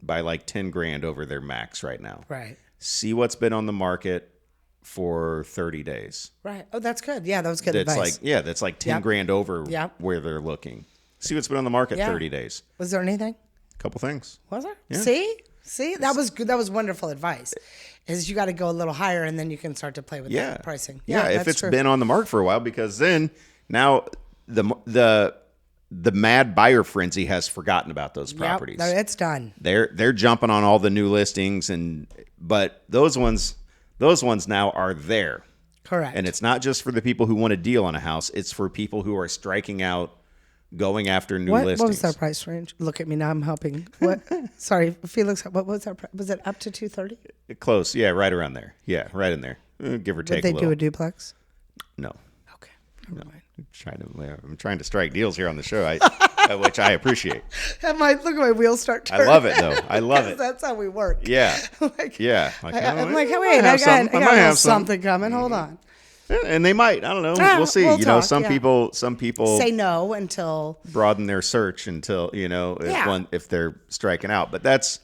by like 10 grand over their max right now. Right. See what's been on the market for 30 days. Right. Oh, that's good. Yeah, that was good advice. That's like 10 grand over where they're looking. See what's been on the market 30 days. Was there anything? A couple things. Was there? Yeah. See, that was good. That was wonderful advice. Is you got to go a little higher, and then you can start to play with that pricing. Yeah, if it's been on the market for a while, because then now the mad buyer frenzy has forgotten about those properties. Yep, it's done. They're jumping on all the new listings, but those ones now are there. Correct. And it's not just for the people who want a deal on a house. It's for people who are striking out, going after new listings. What was their price range? Look at me now. I'm helping. What? Sorry, Felix. What was that? Was it up to 230? Close. Yeah, right around there. Yeah, right in there. Give or take. Did they do a duplex? No. Okay. Never mind. I'm trying to strike deals here on the show, which I appreciate. Look at my wheels start turning. I love it though. I love it. That's how we work. Yeah. Like, yeah. I'm like, hey, wait, I got a little something coming. Hold on. And they might. I don't know. We'll see. We'll talk, some people say no until broaden their search until if they're striking out. But that's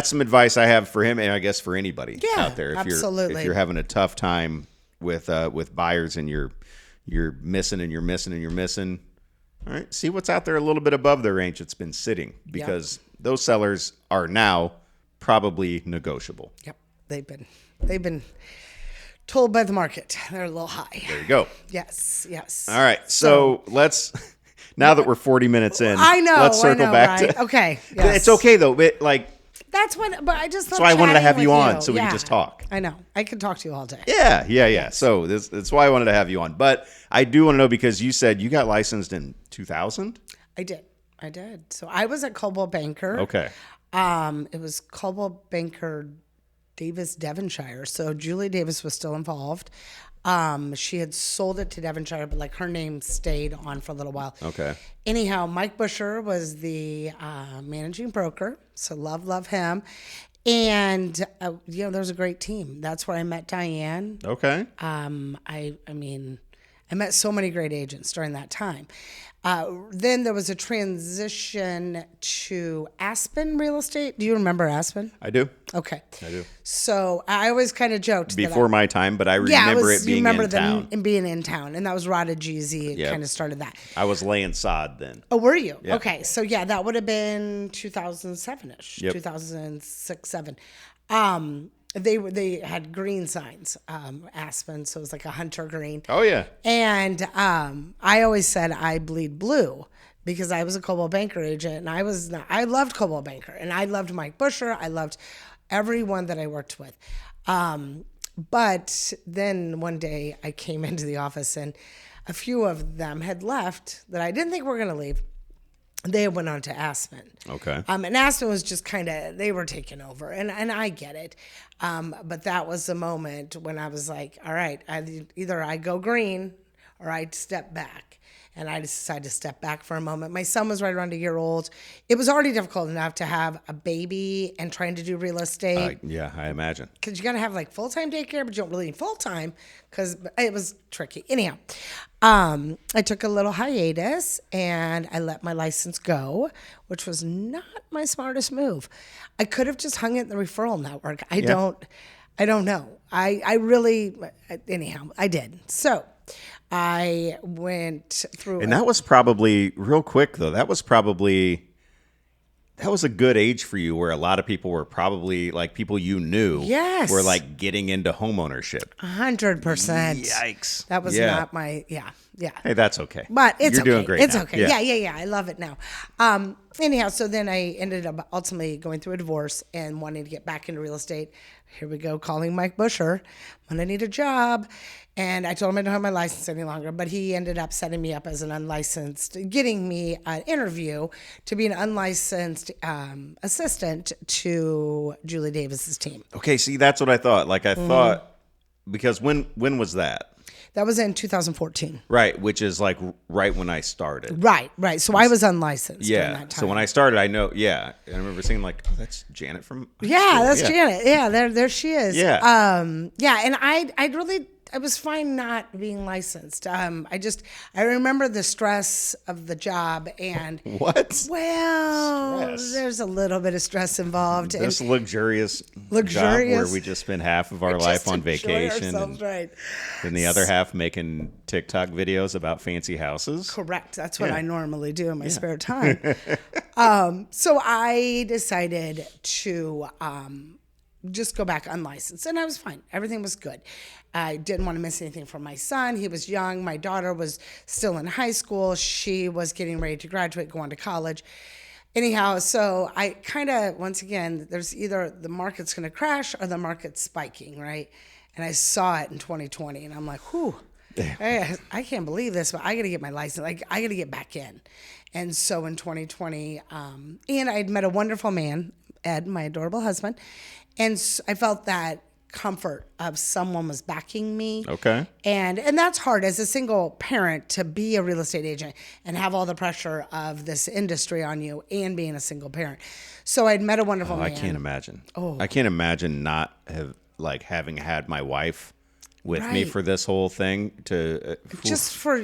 some advice I have for him, and I guess for anybody out there. If you're having a tough time with buyers and you're missing and you're missing and you're missing, all right, see what's out there a little bit above their range that's been sitting, because those sellers are now probably negotiable. Yep, they've been told by the market they're a little high. There you go. Yes. All right, so let's. Now that we're 40 minutes in, let's circle back to. Okay, yes. It's okay though. But I just. That's why I wanted to have you on, so we can just talk. I know. I could talk to you all day. Yeah. So that's why I wanted to have you on. But I do want to know, because you said you got licensed in 2000. I did. So I was at Coldwell Banker. Okay. It was Coldwell Banker Davis Devonshire. So Julie Davis was still involved. She had sold it to Devonshire, but like her name stayed on for a little while. Okay. Anyhow, Mike Busher was the managing broker. So love him. And, there was a great team. That's where I met Diane. Okay. I met so many great agents during that time. Then there was a transition to Aspen Real Estate. Do you remember Aspen? I do. Okay. I do. So I always kind of joked. Before my time, but I remember it being in town. And being in town. And that was Rada Jeezy. It kind of started that. I was laying sod then. Oh, were you? Yep. Okay. So that would have been 2007-ish. Yep. 2006, 7. They had green signs, Aspen, so it was like a hunter green. Oh yeah. And I always said I bleed blue because I was a Coldwell Banker agent, and I loved Coldwell Banker, and I loved Mike Busher. I loved everyone that I worked with. But then one day I came into the office, and a few of them had left that I didn't think were going to leave. They went on to Aspen. Okay. And Aspen was just they were taking over, and I get it. But that was the moment when I was like, all right, either I go green or I step back. And I decided to step back for a moment. My son was right around a year old. It was already difficult enough to have a baby and trying to do real estate. Yeah, I imagine. Because you got to have like full-time daycare, but you don't really need full-time because it was tricky. Anyhow, I took a little hiatus and I let my license go, which was not my smartest move. I could have just hung it in the referral network. I don't know. I really, anyhow, I did. So I went through. And that was probably, real quick though, that was a good age for you, where a lot of people were probably like people you knew. Yes. Were like getting into homeownership. 100%. Yikes. That was not my, yeah. Hey, that's okay. But it's You're okay. doing great. It's now. okay. Yeah. I love it now. Anyhow, so then I ended up ultimately going through a divorce and wanting to get back into real estate. Here we go, calling Mike Busher when I need a job. And I told him I don't have my license any longer, but he ended up setting me up as an unlicensed, getting me an interview to be an unlicensed assistant to Julie Davis's team. Okay, see, that's what I thought. Like I thought, because when was that? That was in 2014. Right, which is like right when I started. Right. So I was unlicensed during that time. So when I started, I remember saying like, oh, that's Janet from. Yeah, that's Janet. Yeah, there she is. Yeah. And I was fine not being licensed. I remember the stress of the job and what? Well, stress. There's a little bit of stress involved. This luxurious job where we just spend half of our life on vacation, and the other half making TikTok videos about fancy houses. Correct. That's what I normally do in my spare time. So I decided to just go back unlicensed, and I was fine. Everything was good. I didn't want to miss anything from my son. He was young. My daughter was still in high school. She was getting ready to graduate, go on to college. Anyhow, so I kind of, once again, there's either the market's going to crash or the market's spiking, right? And I saw it in 2020, and I'm like, whew, I can't believe this, but I got to get my license. Like, I got to get back in. And so in 2020, and I'd met a wonderful man, Ed, my adorable husband, and I felt that comfort of someone was backing me. Okay. And that's hard as a single parent to be a real estate agent and have all the pressure of this industry on you and being a single parent. So I'd met a wonderful man. I can't imagine. I can't imagine not having had my wife with me for this whole thing to just for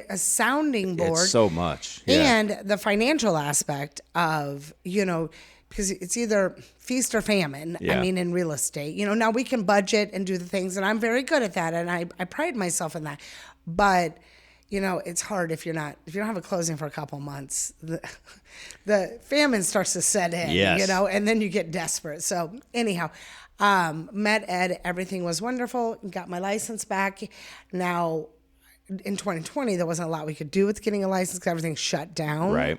a sounding board. It's so much. Yeah. And the financial aspect of, because it's either feast or famine. Yeah. I mean, in real estate, now we can budget and do the things, and I'm very good at that, and I pride myself in that. But it's hard if you don't have a closing for a couple months. The famine starts to set in. Yes. And then you get desperate. So anyhow, met Ed. Everything was wonderful. Got my license back. Now, in 2020, there wasn't a lot we could do with getting a license because everything shut down. Right.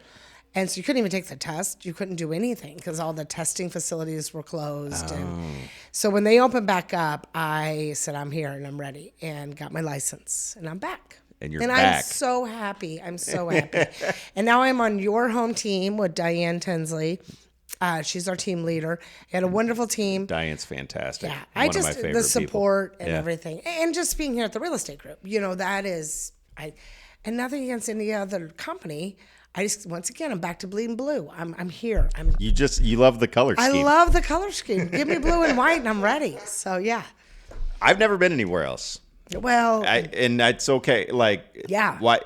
And so you couldn't even take the test. You couldn't do anything because all the testing facilities were closed. Oh. And so when they opened back up, I said, I'm here and I'm ready, and got my license, and I'm back. And you're back. I'm so happy. I'm so happy. And now I'm on your home team with Diane Tinsley. She's our team leader. I had a wonderful team. Diane's fantastic. Yeah, One of my favorite the support people. and everything, and just being here at the real estate group. That is, and nothing against any other company. I just, once again, I'm back to bleeding blue. I'm here. You love the color scheme. I love the color scheme. Give me blue and white, and I'm ready. So yeah. I've never been anywhere else. Well, and it's okay. Like, yeah. Why?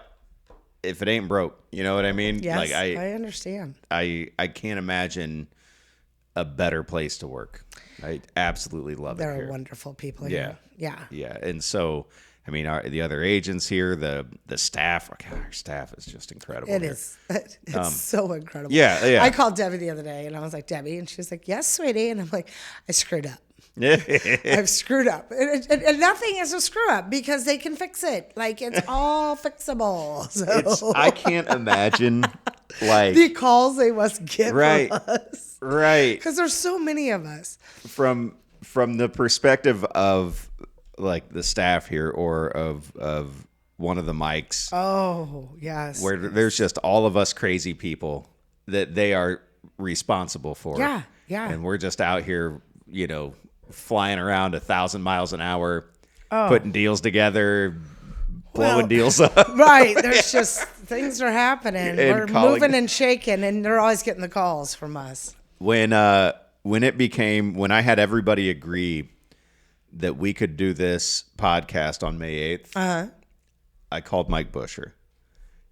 If it ain't broke, you know what I mean? Yes, like I understand. I can't imagine a better place to work. I absolutely love it here. They're wonderful people here. Yeah. Yeah. And so, I mean, the other agents here, the staff, our staff is just incredible. It is. It's so incredible. Yeah. I called Debbie the other day, and I was like, Debbie, and she was like, yes, sweetie. And I'm like, I screwed up. I've screwed up. And nothing is a screw up because they can fix it. Like, it's all fixable. So. I can't imagine, like, the calls they must get from us. Right. Because there's so many of us. From the perspective of, like, the staff here or of one of the mics. Oh, yes. Where there's just all of us crazy people that they are responsible for. Yeah. And we're just out here, flying around 1,000 miles an hour, putting deals together, blowing deals up. Right. There's just things are happening. And we're moving and shaking, and they're always getting the calls from us. When I had everybody agree that we could do this podcast on May 8th, I called Mike Busher,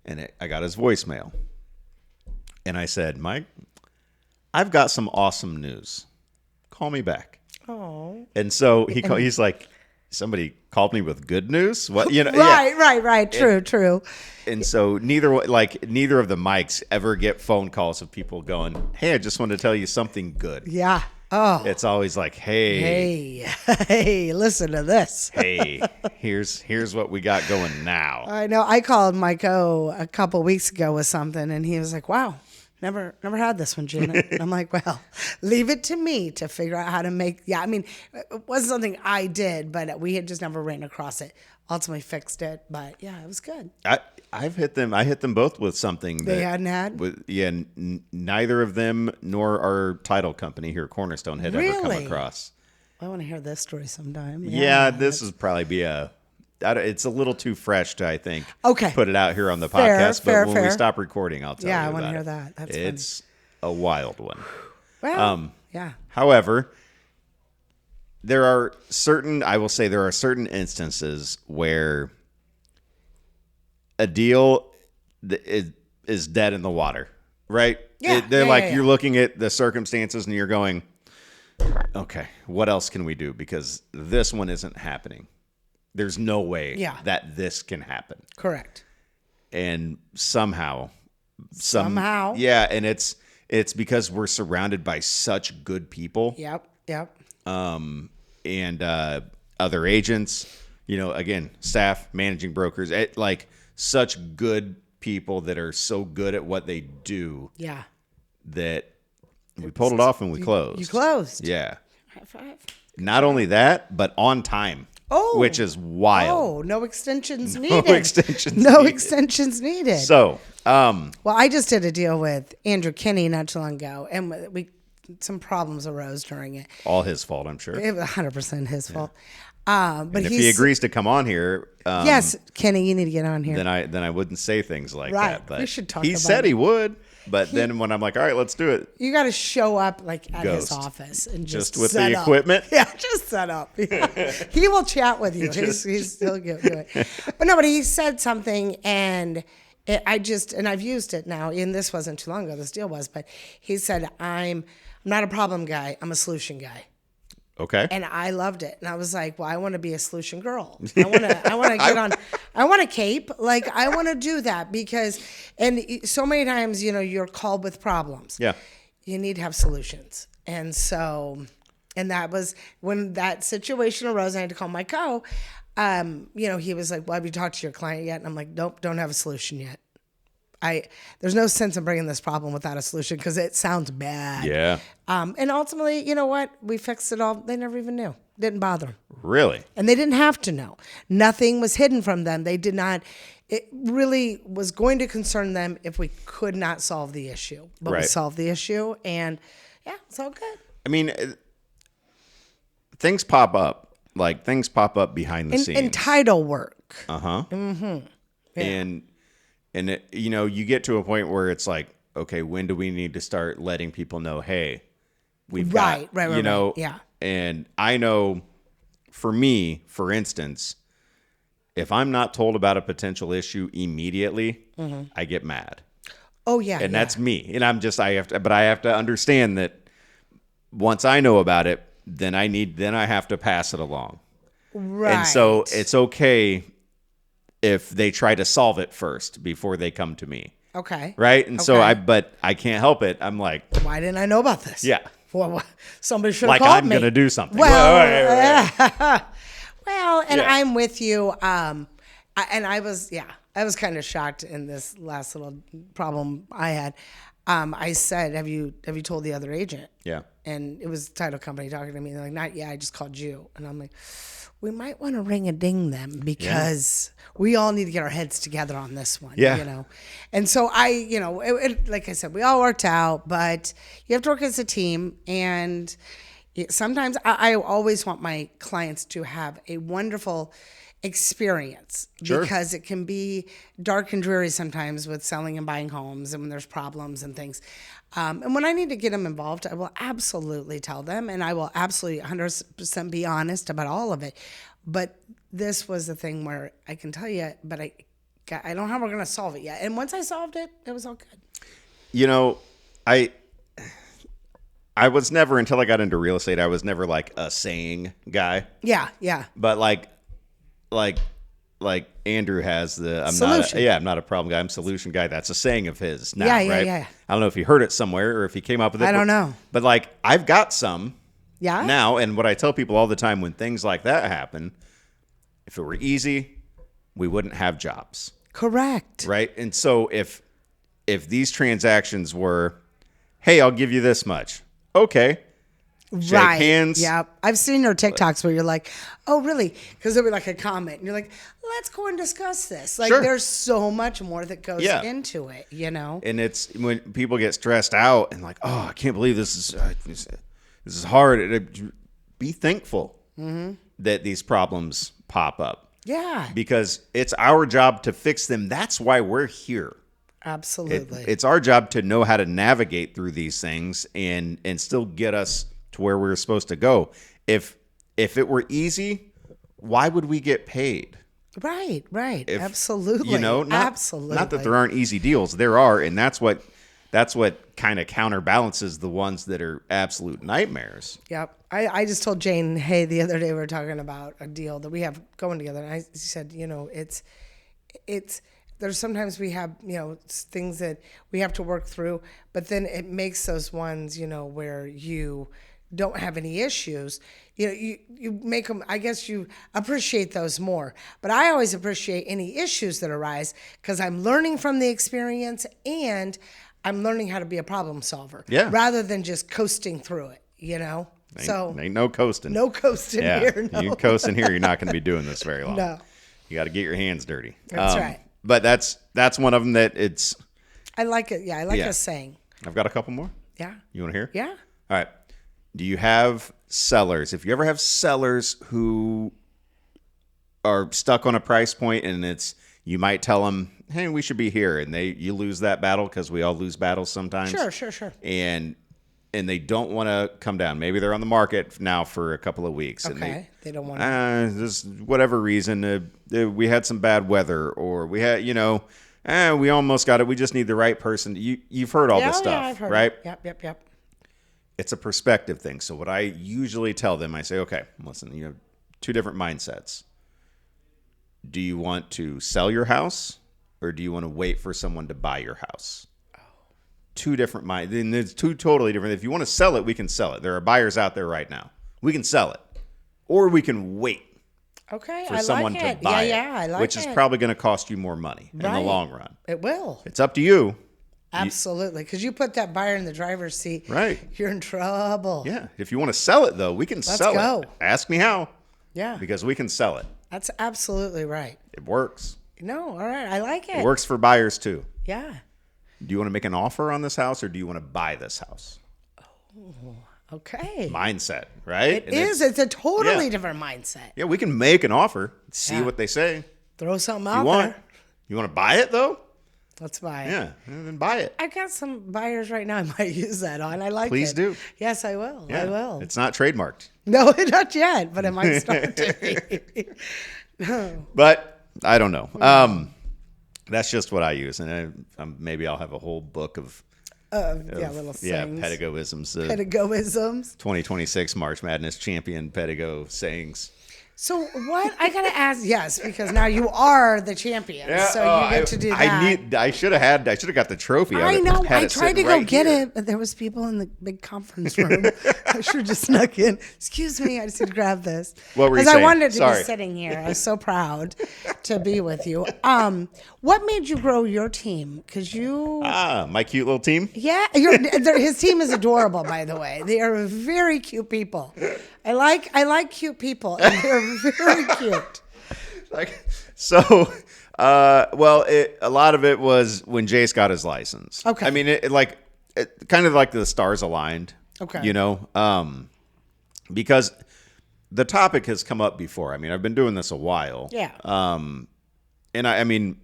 and I got his voicemail. And I said, Mike, I've got some awesome news. Call me back. Oh. And so he's like, somebody called me with good news? What, Right. True. And so neither of the mics ever get phone calls of people going, hey, I just want to tell you something good. Yeah. Oh. It's always like, hey, listen to this. hey, here's what we got going now. I know. I called Mike O a couple weeks ago with something, and he was like, wow. Never had this one, Janet. And I'm like, well, leave it to me to figure out how to make. Yeah, I mean, it wasn't something I did, but we had just never ran across it. Ultimately fixed it, but yeah, it was good. I hit them both with something they hadn't had. Neither of them nor our title company here, Cornerstone, had ever come across. I want to hear this story sometime. Yeah, this would probably be it's a little too fresh to, I think, okay, put it out here on the podcast. Fair. We stop recording, I'll tell you. Yeah, I want to hear that. It's a wild one. Well, yeah. However, there are certain instances where a deal is dead in the water, right? Yeah. You're looking at the circumstances and you're going, okay, what else can we do? Because this one isn't happening. There's no way that this can happen. Correct. And somehow. Yeah, and it's because we're surrounded by such good people. Yep. And other agents, again, staff, managing brokers, like such good people that are so good at what they do. Yeah. That we pulled it off and we closed. You closed. Yeah. High five. Not only that, but on time. Oh. Which is wild. Oh, no extensions needed. No extensions needed. So, well, I just did a deal with Andrew Kinney not too long ago, and some problems arose during it. All his fault, I'm sure. It was 100% his fault. But And if he agrees to come on here, yes, Kenny, you need to get on here. then I wouldn't say things like Right. that. But We should talk he about said it. he would. But then when I'm like, all right, let's do it. You got to show up like at his Ghost. office and Just with set the up. equipment? Yeah, just set up. Yeah. He will chat with you. He's still do it. But no, but he said something, and I've used it now. And this wasn't too long ago. This deal was, but he said, "I'm not a problem guy. I'm a solution guy." Okay. And I loved it. And I was like, well, I want to be a solution girl. I want to get on, I want a cape. Like, I want to do that because, and so many times, you're called with problems. Yeah. You need to have solutions. And so, and that was when that situation arose. I had to call my he was like, well, have you talked to your client yet? And I'm like, nope, don't have a solution yet. There's no sense in bringing this problem without a solution because it sounds bad. Yeah. And ultimately, you know what? We fixed it all. They never even knew. Didn't bother them. Really? And they didn't have to know. Nothing was hidden from them. They did not. It really was going to concern them if we could not solve the issue. But we Right. solved the issue, and yeah, it's all good. I mean, things pop up. Like, things pop up behind the scenes. And title work. Uh-huh. Mm-hmm. And it, you get to a point where it's like, okay, when do we need to start letting people know, hey, we've got, right. Yeah. And I know for me, for instance, if I'm not told about a potential issue immediately, I get mad. Oh yeah. And that's me. And I have to understand that once I know about it, then I have to pass it along. Right. And so it's okay if they try to solve it first before they come to me. Okay. Right? And so but I can't help it. I'm like, why didn't I know about this? yeah. Well, somebody should have Like called I'm me. going to do something. Well, and Yeah. I'm with you. I was kind of shocked in this last little problem I had. I said, have you told the other agent? Yeah. And it was the title company talking to me. They're like, not yet. I just called you. And I'm like, we might want to ring a ding them because we all need to get our heads together on this one. Yeah. And so like I said, we all worked out, but you have to work as a team. And sometimes I always want my clients to have a wonderful experience because it can be dark and dreary sometimes with selling and buying homes and when there's problems and things. And when I need to get them involved, I will absolutely tell them, and I will absolutely 100% be honest about all of it. But this was the thing where I can tell you, but I don't know how we're going to solve it yet. And once I solved it, it was all good. I was never, until I got into real estate, I was never like a saying guy. Yeah. But like Andrew has Solution. I'm not a problem guy. I'm solution guy. That's a saying of his now, Yeah, right? yeah. I don't know if he heard it somewhere or if he came up with it. I don't know. But like, I've got some Yeah. now. And what I tell people all the time when things like that happen, if it were easy, we wouldn't have jobs. Correct. Right. And so if these transactions were, hey, I'll give you this much. Okay. Shake hands. Yeah. I've seen your TikToks where you're like, oh, really? Because there'll be like a comment. And you're like, let's go and discuss this. Like, there's so much more that goes into it, And it's when people get stressed out and like, oh, I can't believe this is hard. Be thankful that these problems pop up. Yeah. Because it's our job to fix them. That's why we're here. Absolutely. It's our job to know how to navigate through these things and still get us to where we're supposed to go. If it were easy, why would we get paid? Right. Absolutely. Absolutely. Not that there aren't easy deals. There are, and that's what kind of counterbalances the ones that are absolute nightmares. Yep. I just told Jane, hey, the other day we were talking about a deal that we have going together. And I said, it's there's sometimes we have, things that we have to work through, but then it makes those ones, where you don't have any issues, you make them, I guess you appreciate those more. But I always appreciate any issues that arise because I'm learning from the experience and I'm learning how to be a problem solver rather than just coasting through it, Ain't no coasting. No coasting here. No. You coasting here, you're not going to be doing this very long. No. You got to get your hands dirty. That's right. But that's one of them that it's. I like it. Yeah, I like a saying. I've got a couple more. Yeah. You want to hear? Yeah. All right. Do you have sellers? If you ever have sellers who are stuck on a price point and you might tell them, hey, we should be here. And you lose that battle because we all lose battles sometimes. Sure. And they don't want to come down. Maybe they're on the market now for a couple of weeks. Okay. And they don't want to. There's whatever reason. We had some bad weather or we had, we almost got it. We just need the right person. You've heard all this stuff, Yeah, I've heard right? It. Yep. It's a perspective thing. So what I usually tell them, I say, okay, listen, you have two different mindsets. Do you want to sell your house or do you want to wait for someone to buy your house? Two different minds. And it's two totally different. If you want to sell it, we can sell it. There are buyers out there right now. We can sell it. Or we can wait for someone to buy it. I like it. Which is probably going to cost you more money in the long run. It will. It's up to you. Absolutely. Because you put that buyer in the driver's seat. Right. You're in trouble. Yeah. If you want to sell it, though, we can sell it. Let's go. Ask me how. Yeah. Because we can sell it. That's absolutely right. It works. No, all right. I like it. It works for buyers, too. Yeah. Do you want to make an offer on this house or do you want to buy this house? Oh, okay. Mindset, right? It is. It's a totally different mindset. Yeah, we can make an offer, see what they say. Throw something You out want? there. You want to buy it, though? Let's buy it. Yeah, then buy it. I got some buyers right now I might use that on. I like it. Please do. Yes, I will. Yeah. I will. It's not trademarked. No, not yet, but it might start to be. No. But I don't know. That's just what I use. And maybe I'll have a whole book of little sayings. Yeah, pedagogisms. Pedagogisms. 2026 March Madness champion pedago sayings. So what I gotta ask? Yes, because now you are the champion, so you get to do that. I should have got the trophy. I know. I tried to go get here. it, but there was people in the big conference room. I should have just snuck in. Excuse me, I just need to grab this. What were you Because I saying? wanted to Sorry. be sitting here. I was so proud to be with you. What made you grow your team? Because you. My cute little team. Yeah, his team is adorable, by the way. They are very cute people. I like cute people, and they're very cute. A lot of it was when Jace got his license. Okay. I mean, it kind of like the stars aligned. Okay. Because the topic has come up before. I mean, I've been doing this a while. Yeah. And I mean,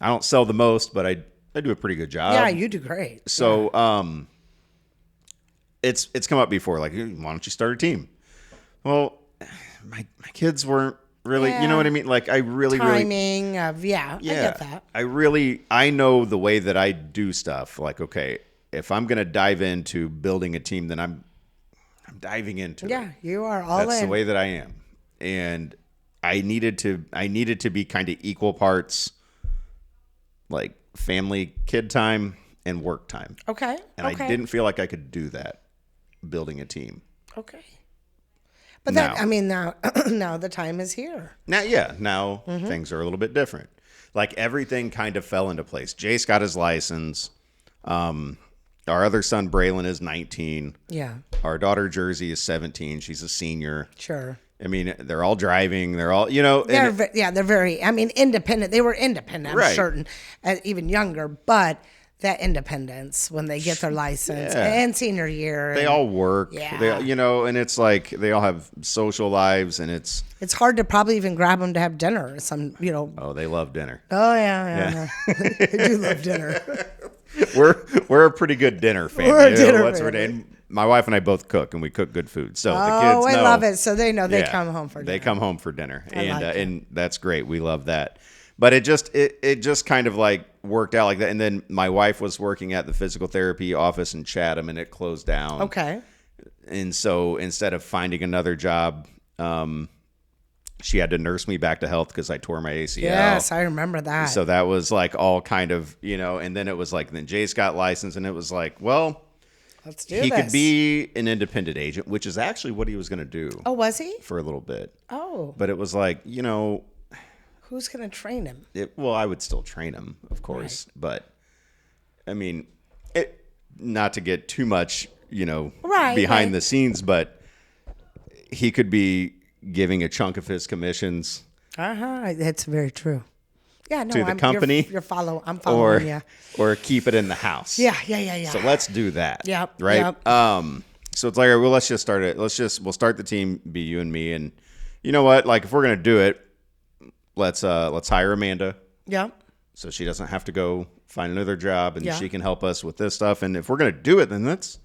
I don't sell the most, but I do a pretty good job. Yeah, you do great. So, it's come up before. Like, why don't you start a team? Well, my kids weren't really, you know what I mean? Like, I really timing of I get that. I know the way that I do stuff. Like, okay, if I'm gonna dive into building a team, then I'm diving into it. Yeah, you are all in. That's the way that I am, and I needed to be kind of equal parts, like family, kid time, and work time. Okay. And I didn't feel like I could do that building a team. Okay. But now the time is here. Now things are a little bit different. Like everything kind of fell into place. Jace got his license. Our other son, Braylon, is 19. Yeah. Our daughter, Jersey, is 17. She's a senior. Sure. I mean, they're all driving. They're all, They're very, independent. They were independent, I'm Right. certain, even younger, but that independence when they get their license and senior year. They all work. Yeah. And it's like they all have social lives, and it's hard to probably even grab them to have dinner. Oh, they love dinner. Oh, yeah. They do love dinner. We're a pretty good dinner family. We're a dinner family. And my wife and I both cook, and we cook good food. So the kids know. I love it. So they know they come home for dinner. They come home for dinner, and that's great. We love that. But it just kind of like worked out like that. And then my wife was working at the physical therapy office in Chatham, and it closed down. Okay. And so instead of finding another job, she had to nurse me back to health because I tore my ACL. Yes, I remember that. So that was like all kind of, and then it was like, then Jace got licensed, and it was like, well, let's do he this. could be an independent agent, which is actually what he was going to do. Oh, was he? For a little bit. Oh. But it was like, who's going to train him? I would still train him, of course. Right. But, I mean, not to get too much, behind the scenes, but he could be giving a chunk of his commissions. That's very true. Yeah, no, to the company. I'm following you. Or keep it in the house. Yeah. So let's do that. Yep. Right? Yep. So it's like, all right, well, let's just start it. We'll start the team, be you and me. And you know what? Like, if we're going to do it, let's hire Amanda. Yeah. So she doesn't have to go find another job, and Yeah. she can help us with this stuff. And if we're going to do it, then let's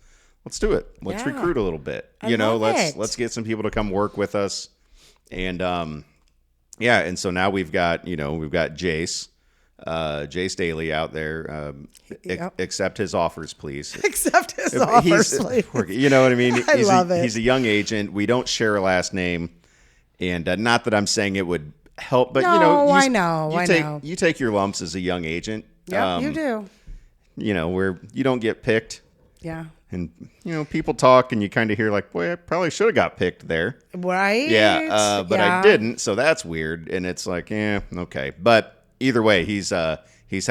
do it. Let's recruit a little bit. Let's get some people to come work with us. And and so now we've got Jace. Jace Daly out there. Accept his offers, please. Accept his offers, please. You know what I mean? I love it. He's a young agent. We don't share a last name. And not that I'm saying it would help, but I know. You take your lumps as a young agent. Yeah, you do. Where you don't get picked. Yeah. And, people talk and you kind of hear like, boy, I probably should have got picked there. Right. Yeah. But I didn't. So that's weird. And it's like, okay. But either way, he's had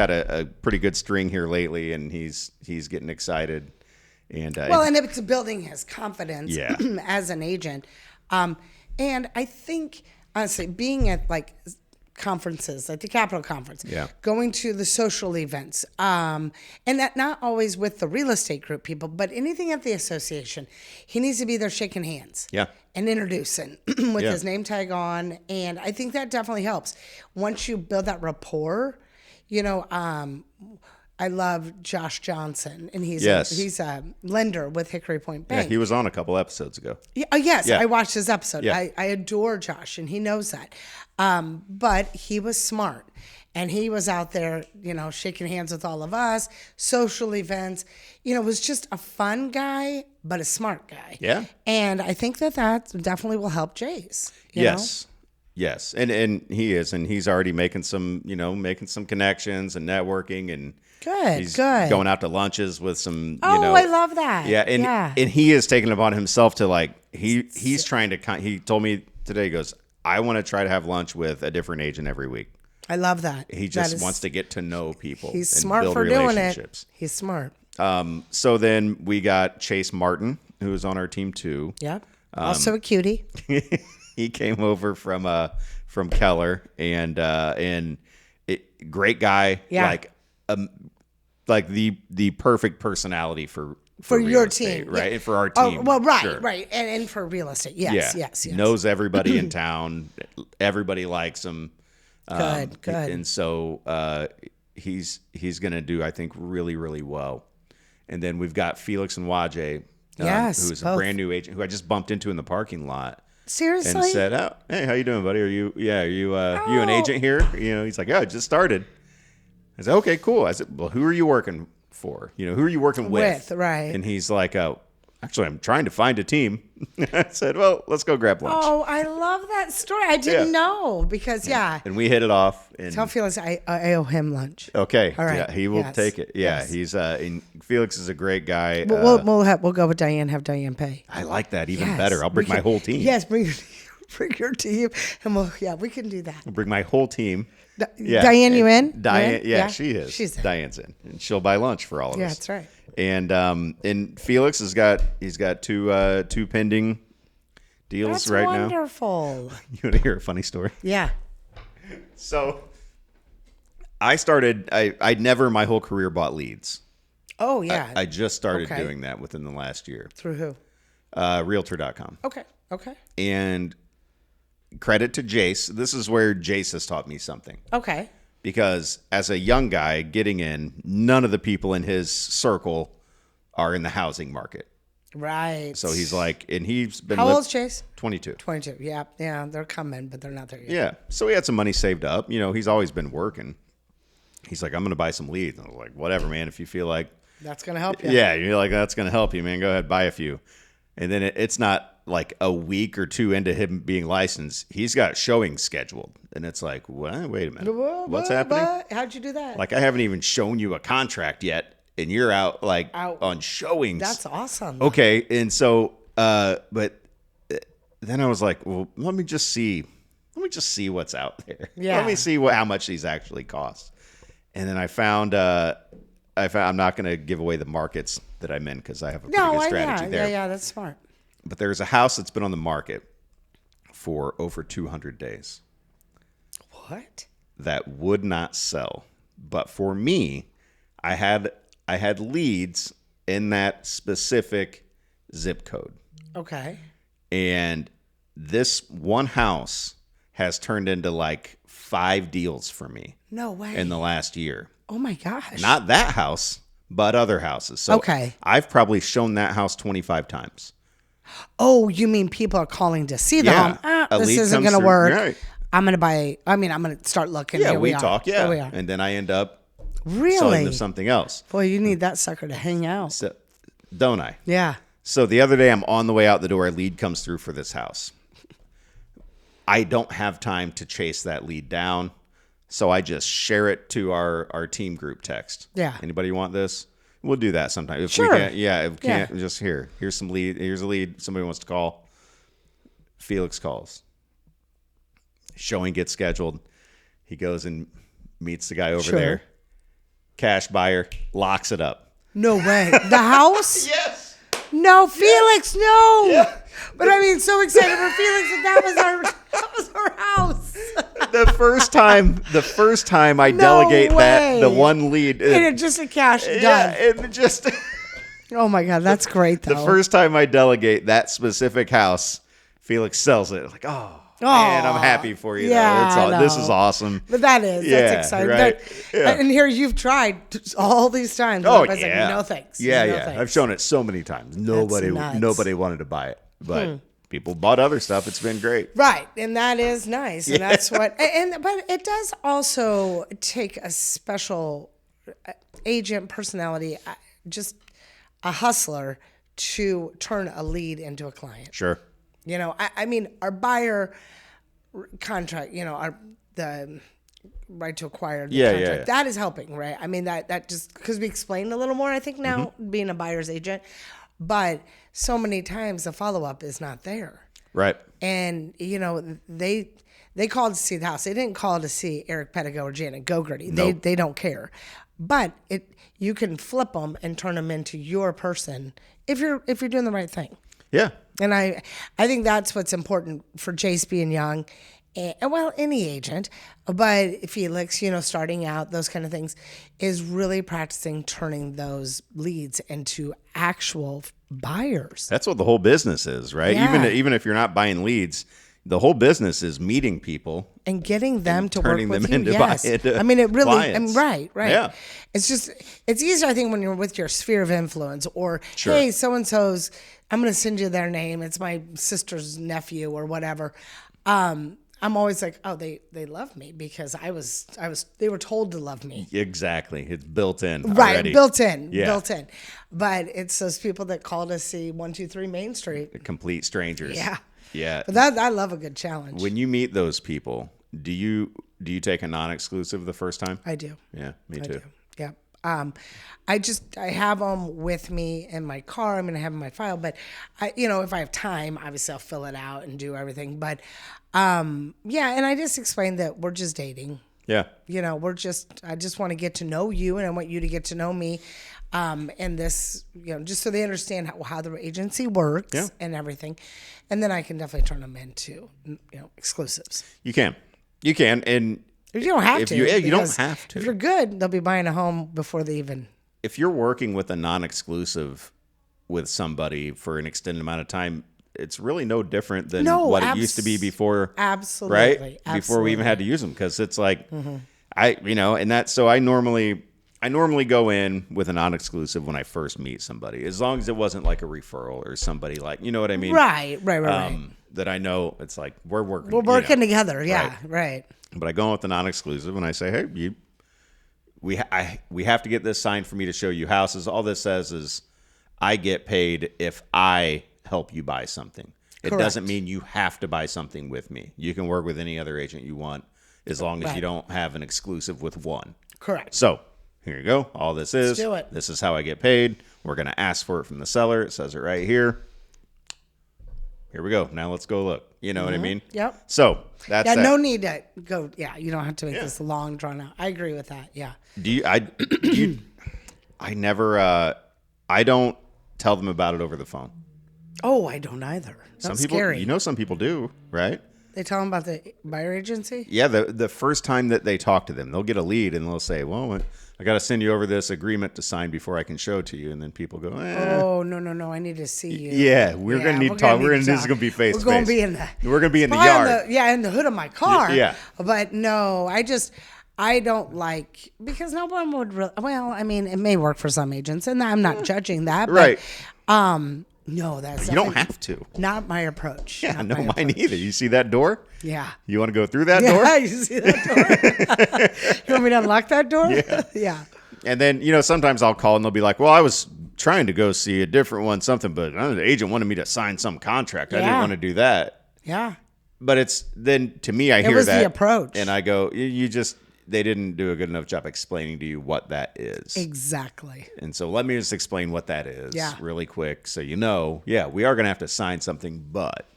a pretty good string here lately, and he's getting excited. And and it's building his confidence Yeah. as an agent. And I think, honestly, being at like conferences, like the Capitol Conference, going to the social events, and that not always with the real estate group people, but anything at the association, he needs to be there shaking hands. Yeah. And introducing with his name tag on. And I think that definitely helps. Once you build that rapport, I love Josh Johnson, and he's a lender with Hickory Point Bank. Yeah, he was on a couple episodes ago. Yeah, yes, Yeah. I watched his episode. Yeah. I adore Josh, and he knows that. But he was smart, and he was out there, shaking hands with all of us, social events. Was just a fun guy, but a smart guy. Yeah. And I think that definitely will help Jace. Yes. Yes. And he is, and he's already making some connections and networking, and he's going out to lunches with some, I love that. Yeah. And he is taking it upon himself to like, he's trying to, he told me today, he goes, I want to try to have lunch with a different agent every week. I love that. He just wants to get to know people. He's and smart build for doing relationships. it. He's smart. So then we got Chase Martin, who is on our team too. Yeah. Also a cutie. He came over from Keller, and great guy. Yeah. Like the perfect personality for your real estate, team, right? yeah. And for our team. Oh, well, right, sure. right, and for real estate, yes. Knows everybody in town. Everybody likes him. Good. And so he's going to do, I think, really, really well. And then we've got Felix and Wajay, who's a brand new agent who I just bumped into in the parking lot. Seriously? And said, "Oh, hey, how you doing, buddy? Are you you an agent here?" He's like, "Yeah, I just started." I said, "Okay, cool." I said, "Well, who are you working for? Who are you working with?" Right. And he's like, "Oh, actually, I'm trying to find a team." I said, "Well, let's go grab lunch." Oh, I love that story. I didn't know because and we hit it off. And tell Felix I owe him lunch. Okay, all right. Yeah, he will take it. Yeah, he's and Felix is a great guy. We'll go with Diane. Have Diane pay. I like that even better. I'll bring my whole team. Yes, bring your team, and we can do that. I'll bring my whole team. Diane, you in? Diane, she is. She's in. Diane's in, and she'll buy lunch for all of us. Yeah, that's right. And Felix he's got two pending deals right now. That's wonderful. You want to hear a funny story? Yeah. So I never my whole career bought leads. Oh yeah. I just started doing that within the last year. Through who? Realtor.com. Okay. And credit to Jace. This is where Jace has taught me something. Okay. Because as a young guy getting in, none of the people in his circle are in the housing market. Right. So he's like, and he's been... How old's Chase? 22. 22, yeah. Yeah, they're coming, but they're not there yet. Yeah. So he had some money saved up. He's always been working. He's like, I'm going to buy some leads. And I was like, whatever, man. If you feel like... That's going to help you. Yeah, you're like, that's going to help you, man. Go ahead, buy a few. And then it's not like a week or two into him being licensed. He's got showings scheduled. And it's like, what? Wait a minute. What's happening? How'd you do that? Like, I haven't even shown you a contract yet. And you're out on showings. That's awesome. Okay. And so, but then I was like, well, let me just see what's out there. Yeah. Let me see how much these actually cost. And then I found I'm not going to give away the markets that I'm in because I have a pretty good strategy there. Yeah, that's smart. But there's a house that's been on the market for over 200 days. What? That would not sell. But for me, I had leads in that specific zip code. Okay. And this one house has turned into like 5 deals for me. No way. In the last year. Oh my gosh. Not that house, but other houses. So okay. I've probably shown that house 25 times. Oh, you mean people are calling to see the home? This isn't going to work. Right. I'm going to start looking. Yeah, Here we talk. Yeah. Here we are. And then I end up really selling them something else. Boy, you need that sucker to hang out. So, don't I? Yeah. So the other day I'm on the way out the door, a lead comes through for this house. I don't have time to chase that lead down. So I just share it to our team group text. Yeah. Anybody want this? We'll do that sometime. If sure. we can't, if we can't, just here's some lead. Here's a lead. Somebody wants to call. Felix calls. Showing gets scheduled. He goes and meets the guy over there. Cash buyer, locks it up. No way. The house? Yes. No, Felix, no. Yeah. But I mean, so excited for Felix that was our house. The first time I delegate way. the one lead. And it just a cash done. Yeah, and just. Oh my God, that's great though. The first time I delegate that specific house, Felix sells it. Like, man, I'm happy for you. Yeah, this is awesome. But that's exciting. Right? And here you've tried all these times. Oh, like, no thanks. Yeah, no yeah. thanks. I've shown it so many times. Nobody wanted to buy it, but people bought other stuff. It's been great. Right, and that is nice, and that's what. But it does also take a special agent personality, just a hustler, to turn a lead into a client. Sure. You know, I mean, our buyer contract, the right to acquire the contract, that is helping, right? I mean, that just because we explained a little more, I think now, being a buyer's agent, but so many times the follow-up is not there. Right. And, they called to see the house. They didn't call to see Eric Pettigo or Janet Gogerty. Nope. They don't care. But you can flip them and turn them into your person if you're doing the right thing. Yeah. And I think that's what's important for Jace being young, and any agent, but Felix, starting out, those kind of things, is really practicing turning those leads into actual buyers. That's what the whole business is, right? Yeah. Even if you're not buying leads, the whole business is meeting people and getting them to work turning with them you. into Yes. into I mean, it really, clients. Right. Yeah. It's easier, I think, when you're with your sphere of influence, or, Sure. hey, so-and-so's, I'm going to send you their name. It's my sister's nephew or whatever. I'm always like, oh, they love me because they were told to love me. Exactly. It's built in. Right. Already. Built in. Yeah. Built in. But it's those people that call to see 123 Main Street. Complete strangers. Yeah. Yeah. But I love a good challenge. When you meet those people, do you take a non-exclusive the first time? I do. Yeah, me too. I do. Yeah. I have them with me in my car. I'm going to have them in my file, but if I have time, obviously I'll fill it out and do everything. But, and I just explained that we're just dating. Yeah. I just want to get to know you, and I want you to get to know me. And this, just so they understand how the agency works and everything. And then I can definitely turn them into, exclusives. You can. And you don't have to. You don't have to. If you're good, they'll be buying a home before they even. If you're working with a non-exclusive with somebody for an extended amount of time, it's really no different than what it used to be before. Absolutely. Right? Absolutely. Before we even had to use them, because it's like, so I normally go in with a non-exclusive when I first meet somebody, as long as it wasn't like a referral or somebody like, you know what I mean? Right. That I know it's like we're working together. Yeah, right. But I go in with the non-exclusive and I say, hey, we have to get this signed for me to show you houses. All this says is I get paid if I help you buy something. It doesn't mean you have to buy something with me. You can work with any other agent you want as long as you don't have an exclusive with one. Correct. So here you go. All this is, Let's do it. This is how I get paid. We're going to ask for it from the seller. It says it right here. Here we go. Now let's go look. You know what I mean? Yep. So that's that. No need to go. Yeah, you don't have to make this long, drawn out. I agree with that. Yeah. I don't tell them about it over the phone. Oh, I don't either. That's some people, scary. Some people do, right? They tell them about the buyer agency? Yeah, the first time that they talk to them, they'll get a lead and they'll say, well, I got to send you over this agreement to sign before I can show it to you. And then people go, oh, no. I need to see you. Yeah, we're going to need to talk. This is going to be face to face. We're going to be in the, we're going to be in the yard. In the hood of my car. Yeah. But no, I don't like, because no one would really, well, I mean, it may work for some agents, and I'm not judging that. Right. But, no, that's you don't have to. Not my approach. Yeah, no, mine either. You see that door? Yeah. You want to go through that door? Yeah, you see that door? You want me to unlock that door? Yeah. Yeah. And then, sometimes I'll call and they'll be like, well, I was trying to go see a different one, something, but the agent wanted me to sign some contract. I didn't want to do that. Yeah. But it's, then to me, I hear that. It was the approach. And I go, they didn't do a good enough job explaining to you what that is. Exactly. And so let me just explain what that is really quick. So, we are going to have to sign something, but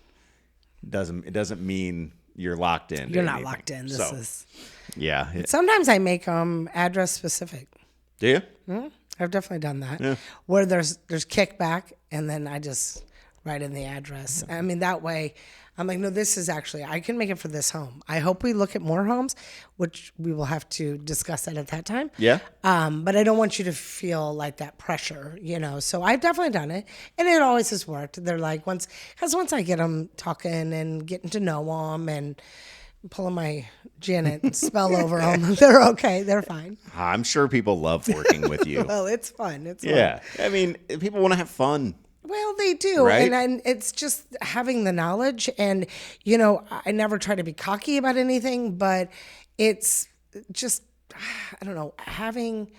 it doesn't mean you're locked in. You're not locked in. This is. Yeah. Sometimes I make them address specific. Do you? Mm-hmm. I've definitely done that. Yeah. Where there's kickback, and then I just write in the address. I mean, that way I'm like, no, this is actually, I can make it for this home. I hope we look at more homes, which we will have to discuss that at that time. Yeah. But I don't want you to feel like that pressure, So I've definitely done it, and it always has worked. They're like, once I get them talking and getting to know them and pulling my Janet spell over them, they're okay. They're fine. I'm sure people love working with you. Well, it's fun. It's yeah. fun. I mean, people want to have fun. Well, they do. Right? And it's just having the knowledge. And, I never try to be cocky about anything, but it's just, I don't know, I think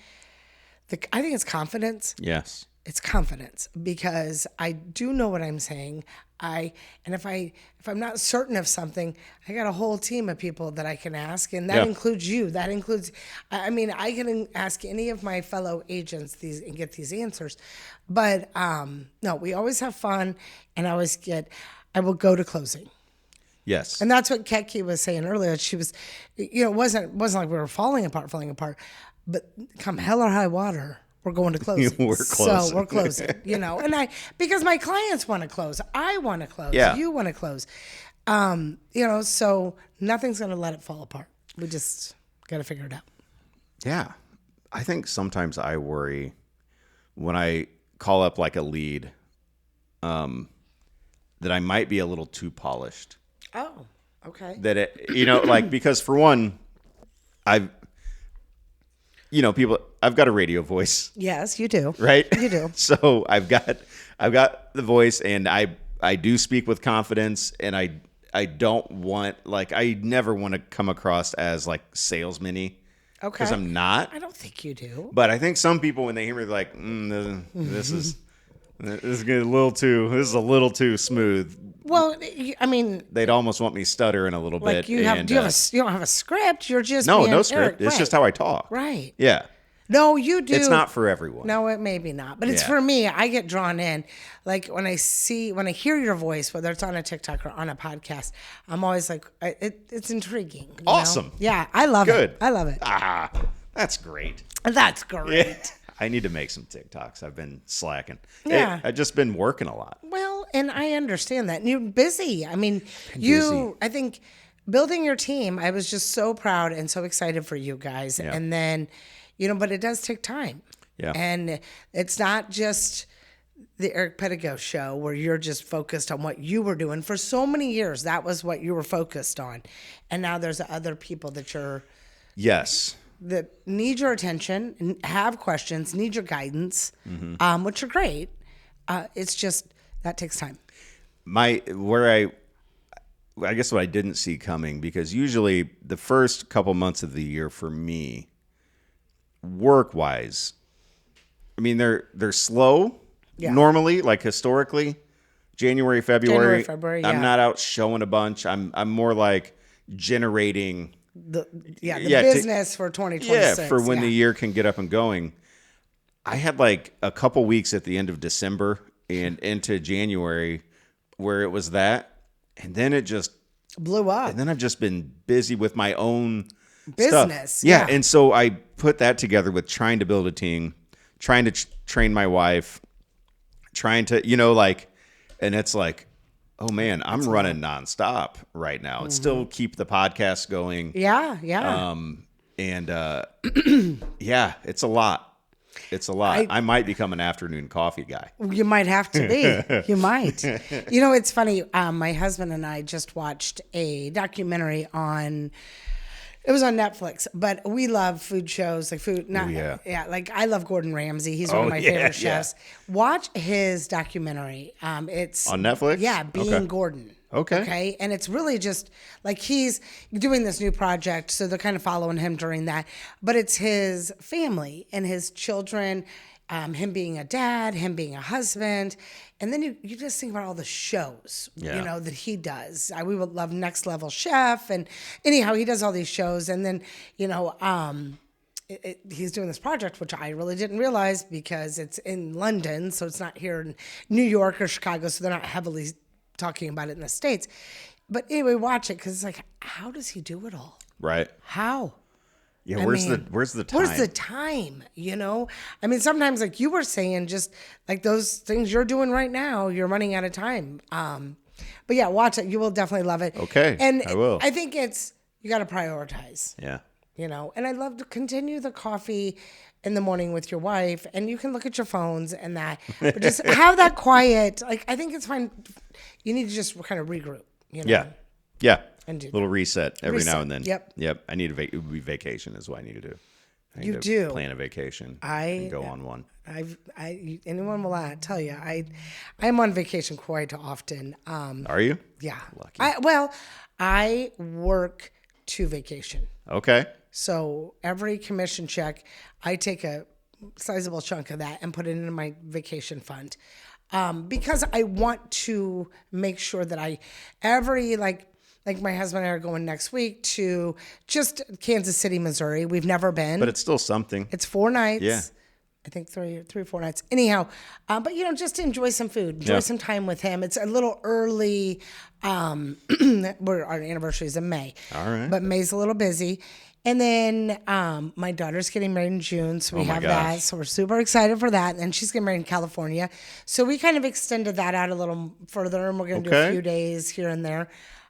it's confidence. Yes. It's confidence, because I do know what I'm saying. And if I'm not certain of something, I got a whole team of people that I can ask, and that includes you. That includes, I can ask any of my fellow agents and get these answers. But no, we always have fun, and I will go to closing. Yes. And that's what Ketke was saying earlier. She was, it wasn't like we were falling apart, but come hell or high water, we're going to closing. We're closing. So we're closing, and because my clients want to close. I want to close. Yeah. You want to close. So nothing's going to let it fall apart. We just got to figure it out. Yeah. I think sometimes I worry when I call up like a lead, that I might be a little too polished. Oh, okay. That it, because for one, I've got a radio voice. Yes, you do. Right? You do. So I've got the voice, and I do speak with confidence, and I don't want, I never want to come across as like salesman-y. Okay. Because I'm not. I don't think you do. But I think some people, when they hear me, they're like, this is a little too smooth. Well, I mean, they'd almost want me stuttering a little bit. You don't have a script. You're just no script. Eric. It's just how I talk. Right. Yeah. No, you do. It's not for everyone. No, it maybe not. But it's for me. I get drawn in. Like when I hear your voice, whether it's on a TikTok or on a podcast, I'm always like, it's intriguing. Awesome. Yeah, I love Good. it. I love it. Ah, that's great. That's great. Yeah. I need to make some TikToks. I've been slacking. Yeah. I've just been working a lot. Well, and I understand that. And you're busy. I mean, busy. I think building your team, I was just so proud and so excited for you guys. Yeah. And then, but it does take time. Yeah. And it's not just the Eric Pettigo show where you're just focused on what you were doing. For so many years, that was what you were focused on. And now there's other people that that need your attention, have questions, need your guidance, which are great. It's just, that takes time. I guess what I didn't see coming, because usually the first couple months of the year for me, work-wise, I mean, they're slow normally, like historically. January, February, I'm not out showing a bunch. I'm more like generating the business for 2026. Yeah, for when the year can get up and going. I had like a couple weeks at the end of December and into January where it was that, and then it just blew up. And then I've just been busy with my own business. Stuff. Yeah, and so I put that together with trying to build a team, trying to train my wife, trying to, and it's like, oh man, I'm running nonstop right now. It's still keep the podcast going. Yeah. And yeah, it's a lot. It's a lot. I might become an afternoon coffee guy. You might have to be. You might. You know, it's funny. My husband and I just watched a documentary on. It was on Netflix, but we love food shows, like food. Not, like I love Gordon Ramsay. He's one of my favorite chefs. Watch his documentary. It's on Netflix. Yeah, Being Gordon. Okay. And it's really just like he's doing this new project, so they're kind of following him during that. But it's his family and his children, him being a dad, him being a husband. And then you just think about all the shows, you know, that he does. We would love Next Level Chef. And anyhow, he does all these shows. And then, you know, he's doing this project, which I really didn't realize because it's in London. So it's not here in New York or Chicago. So they're not heavily talking about it in the States. But anyway, watch it because it's like, how does he do it all? Right. How? Yeah, where's the time? Where's the time, you know? I mean, sometimes like you were saying, just like those things you're doing right now, you're running out of time. But yeah, watch it. You will definitely love it. Okay, and I will. I think you got to prioritize. Yeah. You know, and I'd love to continue the coffee in the morning with your wife, and you can look at your phones and that, but just have that quiet. Like, I think it's fine. You need to just kind of regroup, you know? Yeah. And do little reset every now and then. Yep. I need it would be vacation is what I need to do. I need You to do. plan a vacation and go on one. Anyone will tell you, I'm on vacation quite often. Are you? Yeah. Lucky. I work to vacation. Okay. So every commission check, I take a sizable chunk of that and put it into my vacation fund. Because I want to make sure that like my husband and I are going next week to just Kansas City, Missouri. We've never been. But it's still something. It's 4 nights. Yeah. I think three or 4 nights. Anyhow, but you know, just enjoy some food, enjoy some time with him. It's a little early. Our anniversary is in May. All right. But May's a little busy. And then my daughter's getting married in June, so we have that. So we're super excited for that. And then she's getting married in California. So we kind of extended that out a little further, and we're going to do a few days here and there.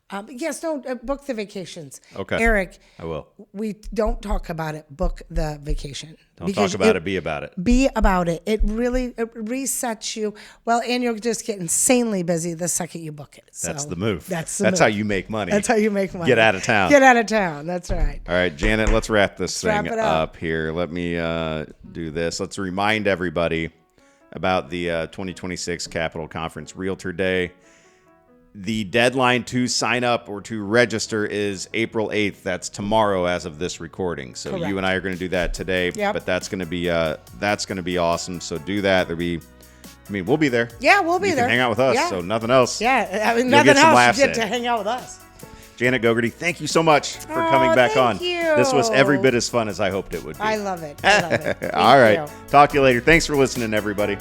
Book the vacations. Okay. Eric. I will. We don't talk about it. Book the vacation. Don't talk about it. Be about it. Be about it. It really resets you. Well, and you'll just get insanely busy the second you book it. So that's the move. That's how you make money. That's how you make money. Get out of town. Get out of town. That's right. All right, Janet, let's wrap this thing it up here. Let me do this. Let's remind everybody about the 2026 Capital Conference Realtor Day. The deadline to sign up or to register is April 8th. That's tomorrow as of this recording. So Correct. You and I are going to do that today, but that's going to be awesome. So do that. We'll be there. Yeah, we'll be you there. Can hang out with us. Yeah. So nothing else. Yeah, You'll nothing get some else. laughs You get in. to hang out with us. Janet Gogerty, thank you so much for coming back on. Thank you. This was every bit as fun as I hoped it would be. I love it. I love it. All right. Thank you. Talk to you later. Thanks for listening, everybody.